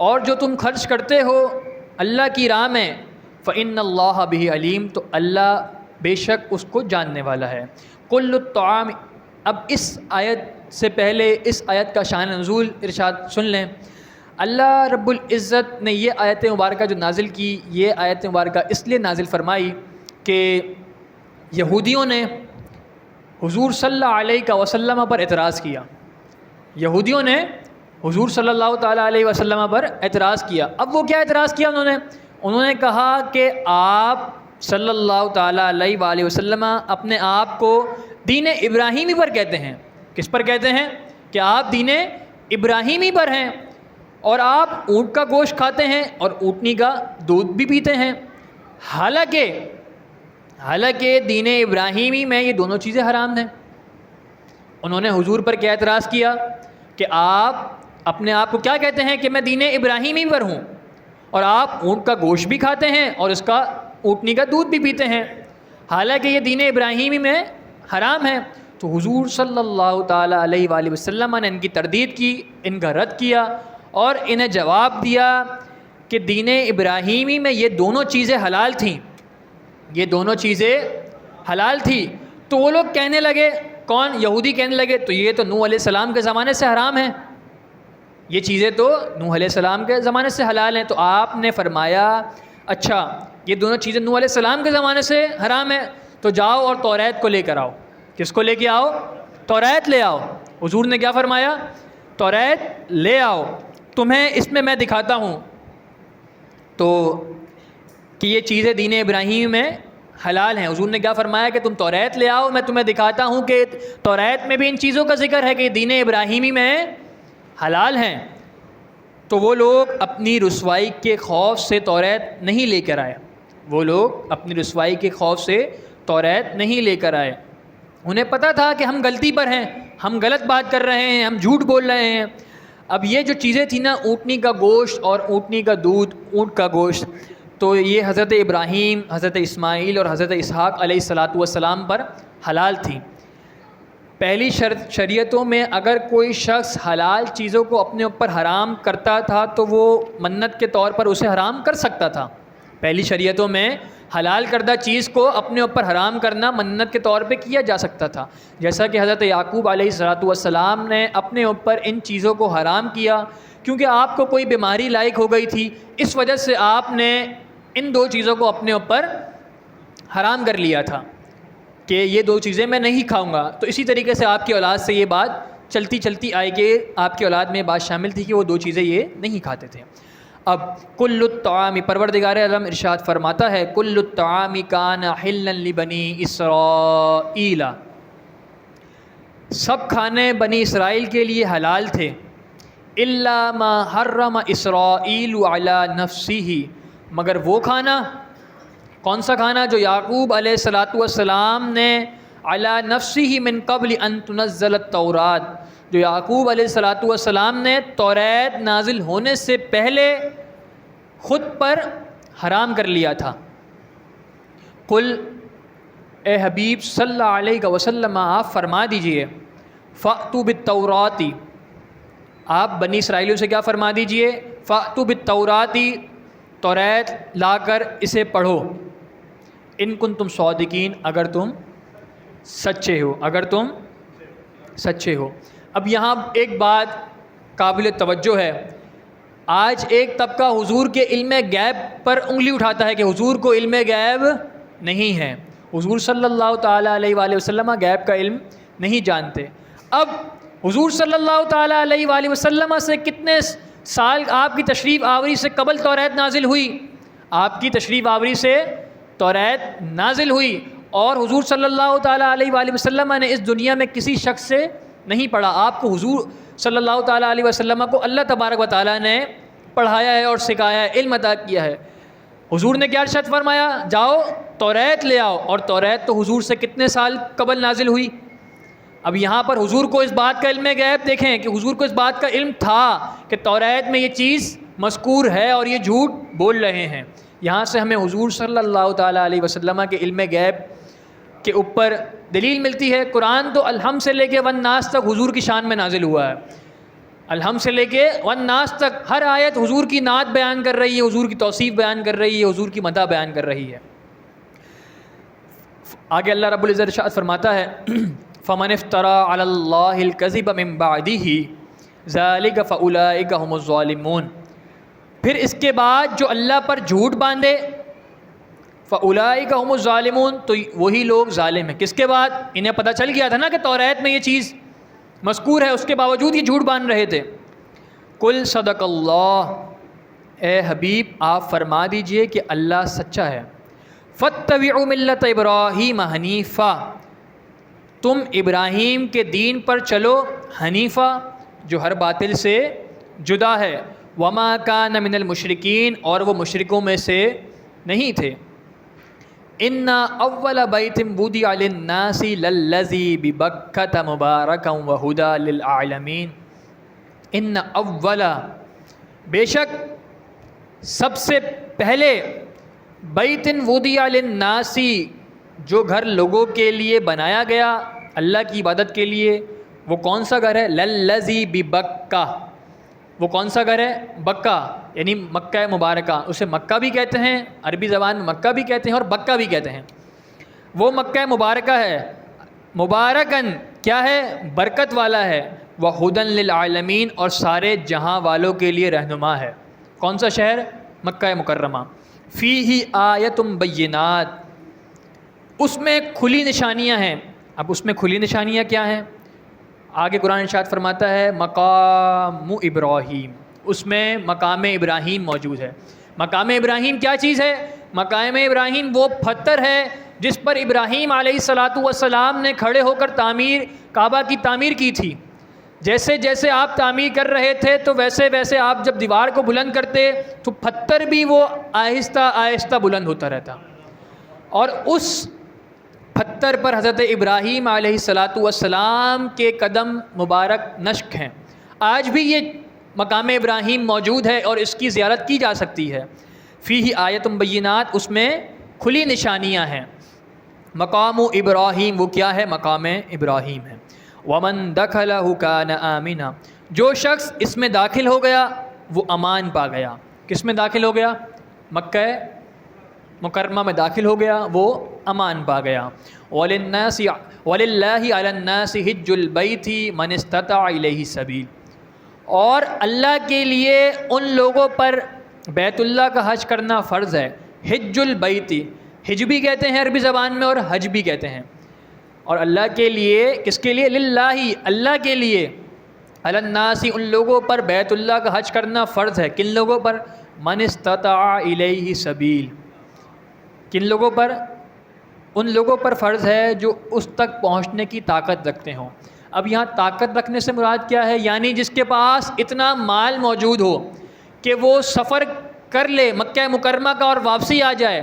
اور جو تم خرچ کرتے ہو اللہ کی راہ میں، فَإِنَّ اللَّهَ بِهِ عَلِيمٌ، تو اللہ بے شک اس کو جاننے والا ہے۔ کل الطعام، اب اس آیت سے پہلے اس آیت کا شان نزول ارشاد سن لیں۔ اللہ رب العزت نے یہ آیت مبارکہ جو نازل کی، یہ آیت مبارکہ اس لیے نازل فرمائی کہ یہودیوں نے حضور صلی اللہ علیہ وسلم پر اعتراض کیا، یہودیوں نے حضور صلی اللہ تعالیٰ علیہ وسلم پر اعتراض کیا۔ اب وہ کیا اعتراض کیا انہوں نے کہا کہ آپ صلی اللہ تعالیٰ علیہ وآلہ وسلم اپنے آپ کو دین ابراہیمی پر کہتے ہیں۔ کس پر کہتے ہیں؟ کہ آپ دین ابراہیمی پر ہیں، اور آپ اونٹ کا گوشت کھاتے ہیں اور اونٹنی کا دودھ بھی پیتے ہیں، حالانکہ دین ابراہیمی میں یہ دونوں چیزیں حرام ہیں۔ انہوں نے حضور پر کیا اعتراض کیا کہ آپ اپنے آپ کو کیا کہتے ہیں کہ میں دین ابراہیمی پر ہوں، اور آپ اونٹ کا گوشت بھی کھاتے ہیں اور اس کا اونٹنی کا دودھ بھی پیتے ہیں، حالانکہ یہ دین ابراہیمی میں حرام ہے۔ تو حضور صلی اللہ تعالیٰ علیہ وآلہ وسلم نے ان کی تردید کی، ان کا رد کیا، اور انہیں جواب دیا کہ دین ابراہیمی میں یہ دونوں چیزیں حلال تھیں، یہ دونوں چیزیں حلال تھی۔ تو وہ لوگ کہنے لگے، کون؟ یہودی کہنے لگے تو یہ تو نوح علیہ السلام کے زمانے سے حرام ہیں، یہ چیزیں تو نوح علیہ السلام کے زمانے سے حلال ہیں۔ تو آپ نے فرمایا اچھا یہ دونوں چیزیں نوح علیہ السلام کے زمانے سے حرام ہیں، تو جاؤ اور توریت کو لے کر آؤ۔ کس کو لے کے آؤ؟ توریت لے آؤ۔ حضور نے کیا فرمایا؟ توریت لے آؤ، تمہیں اس میں میں دکھاتا ہوں تو کہ یہ چیزیں دین ابراہیم میں حلال ہیں۔ حضور نے کیا فرمایا کہ تم توریت لے آؤ، میں تمہیں دکھاتا ہوں کہ توریت میں بھی ان چیزوں کا ذکر ہے کہ دین ابراہیمی میں حلال ہیں۔ تو وہ لوگ اپنی رسوائی کے خوف سے توریت نہیں لے کر آئے، وہ لوگ اپنی رسوائی کے خوف سے توریت نہیں لے کر آئے۔ انہیں پتہ تھا کہ ہم غلطی پر ہیں، ہم غلط بات کر رہے ہیں، ہم جھوٹ بول رہے ہیں۔ اب یہ جو چیزیں تھیں نا، اونٹنی کا گوشت اور اونٹنی کا دودھ، اونٹ کا گوشت، تو یہ حضرت ابراہیم، حضرت اسماعیل اور حضرت اسحاق علیہ السلام پر حلال تھی۔ پہلی شریعتوں میں اگر کوئی شخص حلال چیزوں کو اپنے اوپر حرام کرتا تھا تو وہ منت کے طور پر اسے حرام کر سکتا تھا۔ پہلی شریعتوں میں حلال کردہ چیز کو اپنے اوپر حرام کرنا منت کے طور پہ کیا جا سکتا تھا، جیسا کہ حضرت یعقوب علیہ السلام نے اپنے اوپر ان چیزوں کو حرام کیا کیونکہ آپ کو کوئی بیماری لاحق ہو گئی تھی، اس وجہ سے آپ نے ان دو چیزوں کو اپنے اوپر حرام کر لیا تھا کہ یہ دو چیزیں میں نہیں کھاؤں گا۔ تو اسی طریقے سے آپ کی اولاد سے یہ بات چلتی چلتی آئی کہ آپ کی اولاد میں یہ بات شامل تھی کہ وہ دو چیزیں یہ نہیں کھاتے تھے۔ اب کل الطعام، پروردگار عالم ارشاد فرماتا ہے کل الطعام کان حلا لبنی اسرائیل، سب کھانے بنی اسرائیل کے لیے حلال تھے، الا ما حرم اسرائیل علی نفسہ، مگر وہ کھانا، کون سا کھانا؟ جو یعقوب علیہ السلام نے علی نفسہ من قبل ان تنزل التورات، جو یعقوب علیہ السلام نے توریت نازل ہونے سے پہلے خود پر حرام کر لیا تھا۔ قل، اے حبیب صلی اللہ علیہ وسلم آپ فرما دیجئے، فأتوا بالتوراۃ، آپ بنی اسرائیلیوں سے کیا فرما دیجئے؟ فأتوا بالتوراۃ، توریت لا کر اسے پڑھو، ان کنتم صادقین، اگر تم سچے ہو، اگر تم سچے ہو۔ اب یہاں ایک بات قابل توجہ ہے، آج ایک طبقہ حضور کے علم غیب پر انگلی اٹھاتا ہے کہ حضور کو علم غیب نہیں ہے، حضور صلی اللہ تعالیٰ علیہ وآلہ وسلم غیب کا علم نہیں جانتے۔ اب حضور صلی اللہ تعالیٰ علیہ وآلہ وسلم سے کتنے سال آپ کی تشریف آوری سے قبل توریت نازل ہوئی؟ آپ کی تشریف آوری سے توریت نازل ہوئی، اور حضور صلی اللہ تعالیٰ علیہ وآلہ وسلم نے اس دنیا میں کسی شخص سے نہیں پڑھا. آپ کو حضور صلی اللہ تعالیٰ علیہ وسلم کو اللہ تبارک و تعالیٰ نے پڑھایا ہے اور سکھایا ہے, علم عطا کیا ہے. حضور نے کیا ارشاد فرمایا؟ جاؤ توریت لے آؤ. اور توریت تو حضور سے کتنے سال قبل نازل ہوئی؟ اب یہاں پر حضور کو اس بات کا علم غیب دیکھیں کہ حضور کو اس بات کا علم تھا کہ توریت میں یہ چیز مذکور ہے اور یہ جھوٹ بول رہے ہیں. یہاں سے ہمیں حضور صلی اللہ تعالیٰ علیہ وسلم کے علم غیب کے اوپر دلیل ملتی ہے. قرآن تو الحم سے لے کے والناس تک حضور کی شان میں نازل ہوا ہے. الحم سے لے کے والناس تک ہر آیت حضور کی نعت بیان کر رہی ہے, حضور کی توصیف بیان کر رہی ہے, حضور کی مدح بیان کر رہی ہے. آگے اللہ رب العزت ارشاد فرماتا ہے فَمَنِ افْتَرَىٰ عَلَى اللَّهِ الْكَذِبَ مِن بَعْدِهِ ذَلِكَ فَأُولَٰئِكَ هُمُ الظَّالِمُونَ. پھر اس کے بعد جو اللہ پر جھوٹ باندھے فَأُولَٰئِكَ هُمُ الظَّالِمُونَ, تو وہی لوگ ظالم ہیں. کس کے بعد؟ انہیں پتہ چل گیا تھا نا کہ توریت میں یہ چیز مذکور ہے, اس کے باوجود یہ جھوٹ باندھ رہے تھے. قُلْ صَدَقَ اللَّهُ, اے حبیب آپ فرما دیجئے کہ اللہ سچا ہے. فَاتَّبِعُوا مِلَّةَ إِبْرَاهِيمَ حَنِيفًا, تم ابراہیم کے دین پر چلو, حنیفہ جو ہر باطل سے جدا ہے. وَمَا كَانَ مِنَ الْمُشْرِكِينَ, اور وہ مشرکوں میں سے نہیں تھے. إِنَّا أَوَّلَ بَيْتٍ وُضِعَ لِلنَّاسِ لَلَّذِي بِبَكَّةَ مُبَارَكًا وَهُدًى لِلْعَالَمِينَ. إِنَّ أَوَّلَ, بے شک سب سے پہلے, بَيْتٍ وُضِعَ لِلنَّاسِ, جو گھر لوگوں کے لیے بنایا گیا اللہ کی عبادت کے لیے, وہ کون سا گھر ہے؟ لَلَّذِي بِبَكَّةَ, وہ کون سا گھر ہے؟ بکہ یعنی مکہ مبارکہ. اسے مکہ بھی کہتے ہیں, عربی زبان میں مکہ بھی کہتے ہیں اور بکہ بھی کہتے ہیں. وہ مکہ مبارکہ ہے. مبارکن کیا ہے؟ برکت والا ہے. وَهُدًى لِلْعَالَمِينَ, اور سارے جہاں والوں کے لیے رہنما ہے. کون سا شہر؟ مکہ مکرمہ. فِيهِ آیَةٌ بَيِّنَاتٌ, اس میں کھلی نشانیاں ہیں. اب اس میں کھلی نشانیاں کیا ہیں؟ آگے قرآن ارشاد فرماتا ہے مقام ابراہیم, اس میں مقام ابراہیم موجود ہے. مقام ابراہیم کیا چیز ہے؟ مقام ابراہیم وہ پتھر ہے جس پر ابراہیم علیہ السلام نے کھڑے ہو کر کعبہ کی تعمیر کی تھی. جیسے جیسے آپ تعمیر کر رہے تھے تو ویسے ویسے آپ جب دیوار کو بلند کرتے تو پتھر بھی وہ آہستہ آہستہ بلند ہوتا رہتا. اور اس پتھر پر حضرت ابراہیم علیہ السلام کے قدم مبارک نشق ہیں. آج بھی یہ مقام ابراہیم موجود ہے اور اس کی زیارت کی جا سکتی ہے. فیہ آیۃ بینات, اس میں کھلی نشانیاں ہیں. مقام ابراہیم وہ کیا ہے؟ مقام ابراہیم ہے. ومن دخلہ کان آمنا, جو شخص اس میں داخل ہو گیا وہ امان پا گیا. کس میں داخل ہو گیا؟ مکہ مکرمہ میں داخل ہو گیا, وہ امان پا گیا. وَلِلَّهِ عَلَى النَّاسِ حِجُّ الْبَيْتِ مَنِ اسْتَطَاعَ إِلَيْهِ سَبِيلٌ, اور اللہ کے لیے ان لوگوں پر بیت اللہ کا حج کرنا فرض ہے. حج البیت, حج بھی کہتے ہیں عربی زبان میں اور حج بھی کہتے ہیں. اور اللہ کے لیے, کس کے لیے؟ للہ, اللہ کے لیے. علی الناس, ان لوگوں پر بیت اللہ کا حج کرنا فرض ہے. کن لوگوں پر؟ من استطاع الیہ سبیل, کن لوگوں پر؟ ان لوگوں پر فرض ہے جو اس تک پہنچنے کی طاقت رکھتے ہوں. اب یہاں طاقت رکھنے سے مراد کیا ہے؟ یعنی جس کے پاس اتنا مال موجود ہو کہ وہ سفر کر لے مکہ مکرمہ کا اور واپسی آ جائے.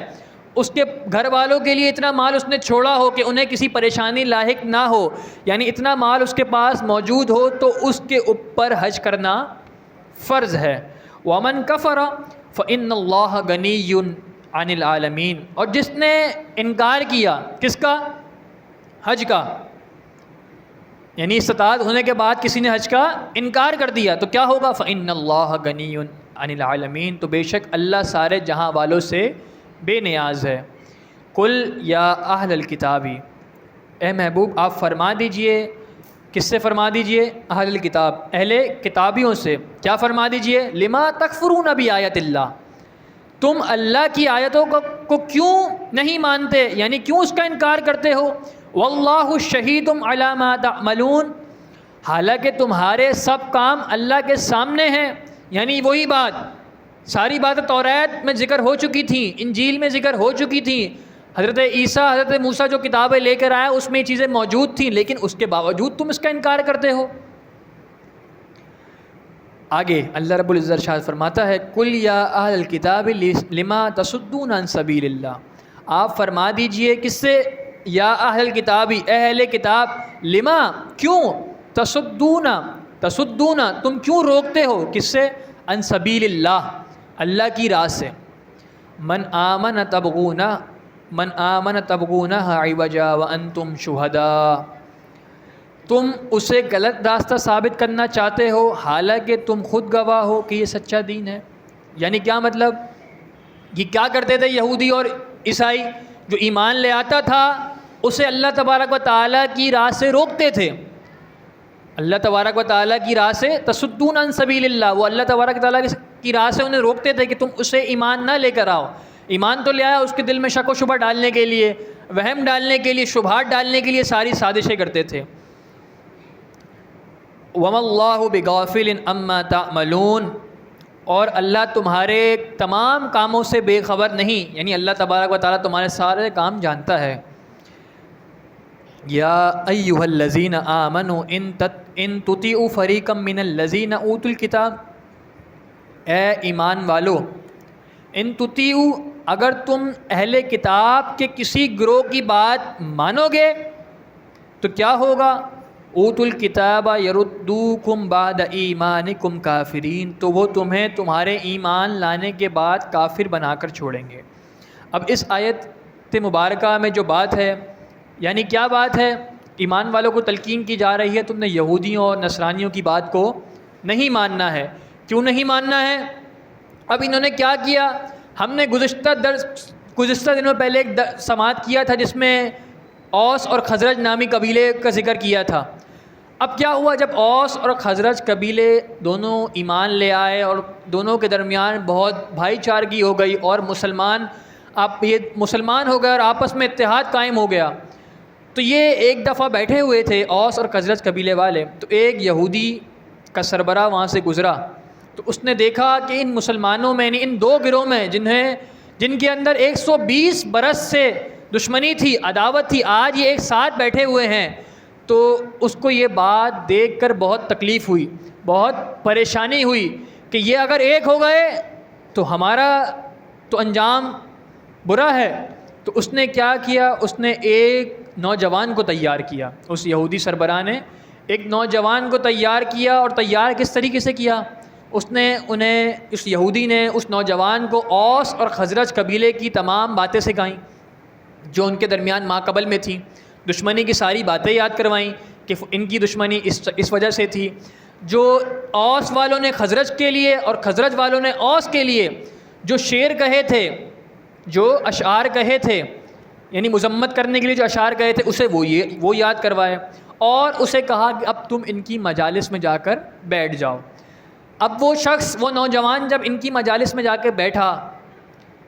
اس کے گھر والوں کے لیے اتنا مال اس نے چھوڑا ہو کہ انہیں کسی پریشانی لاحق نہ ہو, یعنی اتنا مال اس کے پاس موجود ہو تو اس کے اوپر حج کرنا فرض ہے. وَمَنْ كَفَرَ فَإِنَّ اللَّهَ غَنِيٌّ عَنِ الْعَالَمِينَ, اور جس نے انکار کیا کس کا؟ حج کا. یعنی استطاعت ہونے کے بعد کسی نے حج کا انکار کر دیا تو کیا ہوگا؟ فَإِنَّ اللَّهَ غَنِيٌّ عَنِ الْعَالَمِينَ, تو بے شک اللہ سارے جہاں والوں سے بے نیاز ہے. قُلْ یا اہل الکتاب, اے محبوب آپ فرما دیجئے. کس سے فرما دیجئے؟ اہل الکتاب, اہل کتابیوں سے. کیا فرما دیجئے؟ لما تکفرون بآیات اللہ, تم اللہ کی آیتوں کو کیوں نہیں مانتے, یعنی کیوں اس کا انکار کرتے ہو. واللہ شہید علی ما تعملون, حالانکہ تمہارے سب کام اللہ کے سامنے ہیں. یعنی وہی بات, ساری باتیں توریت میں ذکر ہو چکی تھیں, انجیل میں ذکر ہو چکی تھیں, حضرت عیسیٰ حضرت موسیٰ جو کتابیں لے کر آیا اس میں یہ چیزیں موجود تھیں، لیکن اس کے باوجود تم اس کا انکار کرتے ہو۔ آگے اللہ رب العزت ارشاد فرماتا ہے قل یا اہل الکتاب لما تصدون عن سبیل اللہ، آپ فرما دیجئے کس سے؟ یا اہل الکتاب، اہل کتاب، لما کیوں، تصدون تم کیوں روکتے ہو، کس سے؟ عن سبیل اللہ، اللہ کی راہ سے۔ من آمن تبغونها عوجا وانتم شہداء، تم اسے غلط راستہ ثابت کرنا چاہتے ہو حالانکہ تم خود گواہ ہو کہ یہ سچا دین ہے۔ یعنی کیا مطلب؟ یہ کیا کرتے تھے یہودی اور عیسائی؟ جو ایمان لے آتا تھا اسے اللہ تبارک و تعالیٰ کی راہ سے روکتے تھے، اللہ تبارک و تعالیٰ کی راہ سے، تصدون عن سبیل اللہ، وہ اللہ تبارک و تعالیٰ کی راہ سے انہیں روکتے تھے کہ تم اسے ایمان نہ لے کر آؤ۔ ایمان تو لے آیا، اس کے دل میں شک و شبہ ڈالنے کے لیے، وہم ڈالنے کے لیے، شبہات ڈالنے کے لیے ساری سازشیں کرتے تھے۔ وَمَا اللَّهُ بِغَافِلٍ عَمَّا تَعْمَلُونَ، اور اللہ تمہارے تمام کاموں سے بے خبر نہیں، یعنی اللہ تبارک و تعالیٰ تمہارے سارے کام جانتا ہے۔ یا ایھا الذین آمنوا ان تطیعوا فریقا من الذین اوتوا الکتاب، اے ایمان والو، ان تطیعوا، اگر تم اہل کتاب کے کسی گروہ کی بات مانو گے تو کیا ہوگا؟ اوتوا الکتاب یردوکم بعد ایمانکم کافرین، تو وہ تمہیں تمہارے ایمان لانے کے بعد کافر بنا کر چھوڑیں گے۔ اب اس آیت مبارکہ میں جو بات ہے، یعنی کیا بات ہے؟ ایمان والوں کو تلقین کی جا رہی ہے تم نے یہودیوں اور نصرانیوں کی بات کو نہیں ماننا ہے۔ کیوں نہیں ماننا ہے؟ اب انہوں نے کیا کیا؟ ہم نے گزشتہ دنوں پہلے ایک سماعت کیا تھا جس میں اوس اور خزرج نامی قبیلے کا ذکر کیا تھا۔ اب کیا ہوا؟ جب اوس اور خزرج قبیلے دونوں ایمان لے آئے اور دونوں کے درمیان بہت بھائی چارگی ہو گئی اور مسلمان ہو گئے اور آپس میں اتحاد قائم ہو گیا، تو یہ ایک دفعہ بیٹھے ہوئے تھے اوس اور خزرج قبیلے والے، تو ایک یہودی کا سربراہ وہاں سے گزرا، تو اس نے دیکھا کہ ان مسلمانوں میں، یعنی ان دو گروہ میں جن کے اندر 120 برس سے دشمنی تھی، عداوت تھی، آج یہ ایک ساتھ بیٹھے ہوئے ہیں، تو اس کو یہ بات دیکھ کر بہت تکلیف ہوئی، بہت پریشانی ہوئی کہ یہ اگر ایک ہو گئے تو ہمارا تو انجام برا ہے۔ تو اس نے کیا کیا؟ اس نے ایک نوجوان کو تیار کیا، اس یہودی سربراہ نے ایک نوجوان کو تیار کیا، اور تیار کس طریقے سے کیا؟ اس یہودی نے اس نوجوان کو اوس اور خزرج قبیلے کی تمام باتیں سکھائیں جو ان کے درمیان ماقبل میں تھیں، دشمنی کی ساری باتیں یاد کروائیں کہ ان کی دشمنی اس وجہ سے تھی۔ جو اوس والوں نے خزرج کے لیے اور خزرج والوں نے اوس کے لیے جو شعر کہے تھے، جو اشعار کہے تھے، یعنی مذمت کرنے کے لیے جو اشعار کہے تھے، اسے وہ یاد کروائے، اور اسے کہا کہ اب تم ان کی مجالس میں جا کر بیٹھ جاؤ۔ اب وہ نوجوان جب ان کی مجالس میں جا کے بیٹھا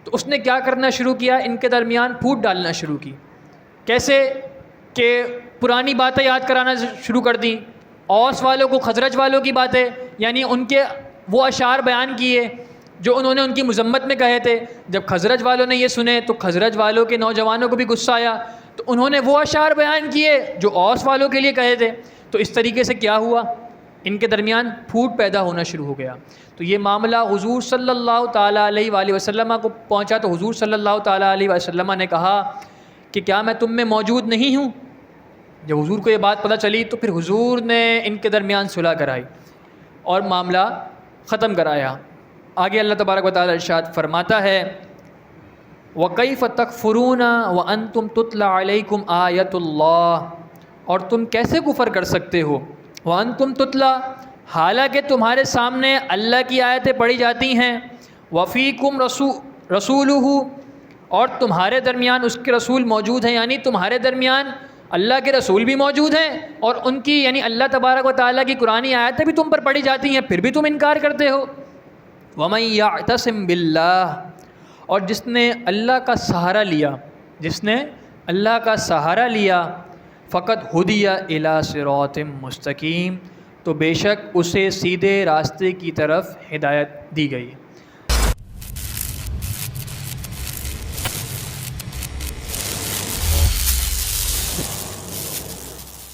تو اس نے کیا کرنا شروع کیا؟ ان کے درمیان پھوٹ ڈالنا شروع کی۔ کیسے؟ کہ پرانی باتیں یاد کرانا شروع کر دیں، اوس والوں کو خزرج والوں کی باتیں، یعنی ان کے وہ اشعار بیان کیے جو انہوں نے ان کی مذمت میں کہے تھے۔ جب خزرج والوں نے یہ سنے تو خزرج والوں کے نوجوانوں کو بھی غصہ آیا، تو انہوں نے وہ اشعار بیان کیے جو اوس والوں کے لیے کہے تھے۔ تو اس طریقے سے کیا ہوا؟ ان کے درمیان پھوٹ پیدا ہونا شروع ہو گیا۔ تو یہ معاملہ حضور صلی اللہ تعالیٰ علیہ وآلہ وسلم کو پہنچا، تو حضور صلی اللہ تعالیٰ علیہ وسلم نے کہا کہ کیا میں تم میں موجود نہیں ہوں؟ جب حضور کو یہ بات پتہ چلی تو پھر حضور نے ان کے درمیان صلح کرائی اور معاملہ ختم کرایا۔ آگے اللہ تبارک و تعالیٰ ارشاد فرماتا ہے وَكَيْفَ تَكْفُرُونَ وَأَنْتُمْ تُتْلَى عَلَيْكُمْ آیَةُ اللَّهِ، اور تم کیسے کفر کر سکتے ہو؟ وَأَنْتُمْ تُتْلَى، حالانکہ تمہارے سامنے اللہ کی آیتیں پڑھی جاتی ہیں، وَفِيكُمْ رَسُولُهُ، اور تمہارے درمیان اس کے رسول موجود ہیں، یعنی تمہارے درمیان اللہ کے رسول بھی موجود ہیں اور ان کی یعنی اللہ تبارک و تعالیٰ کی قرآنی آیتیں بھی تم پر پڑھی جاتی ہیں، پھر بھی تم انکار کرتے ہو۔ وَمَن يَعْتَصِم بِاللَّهِ، اور جس نے اللہ کا سہارا لیا، جس نے اللہ کا سہارا لیا، فقط ہدی الی صراط مستقیم، تو بے شک اسے سیدھے راستے کی طرف ہدایت دی گئی۔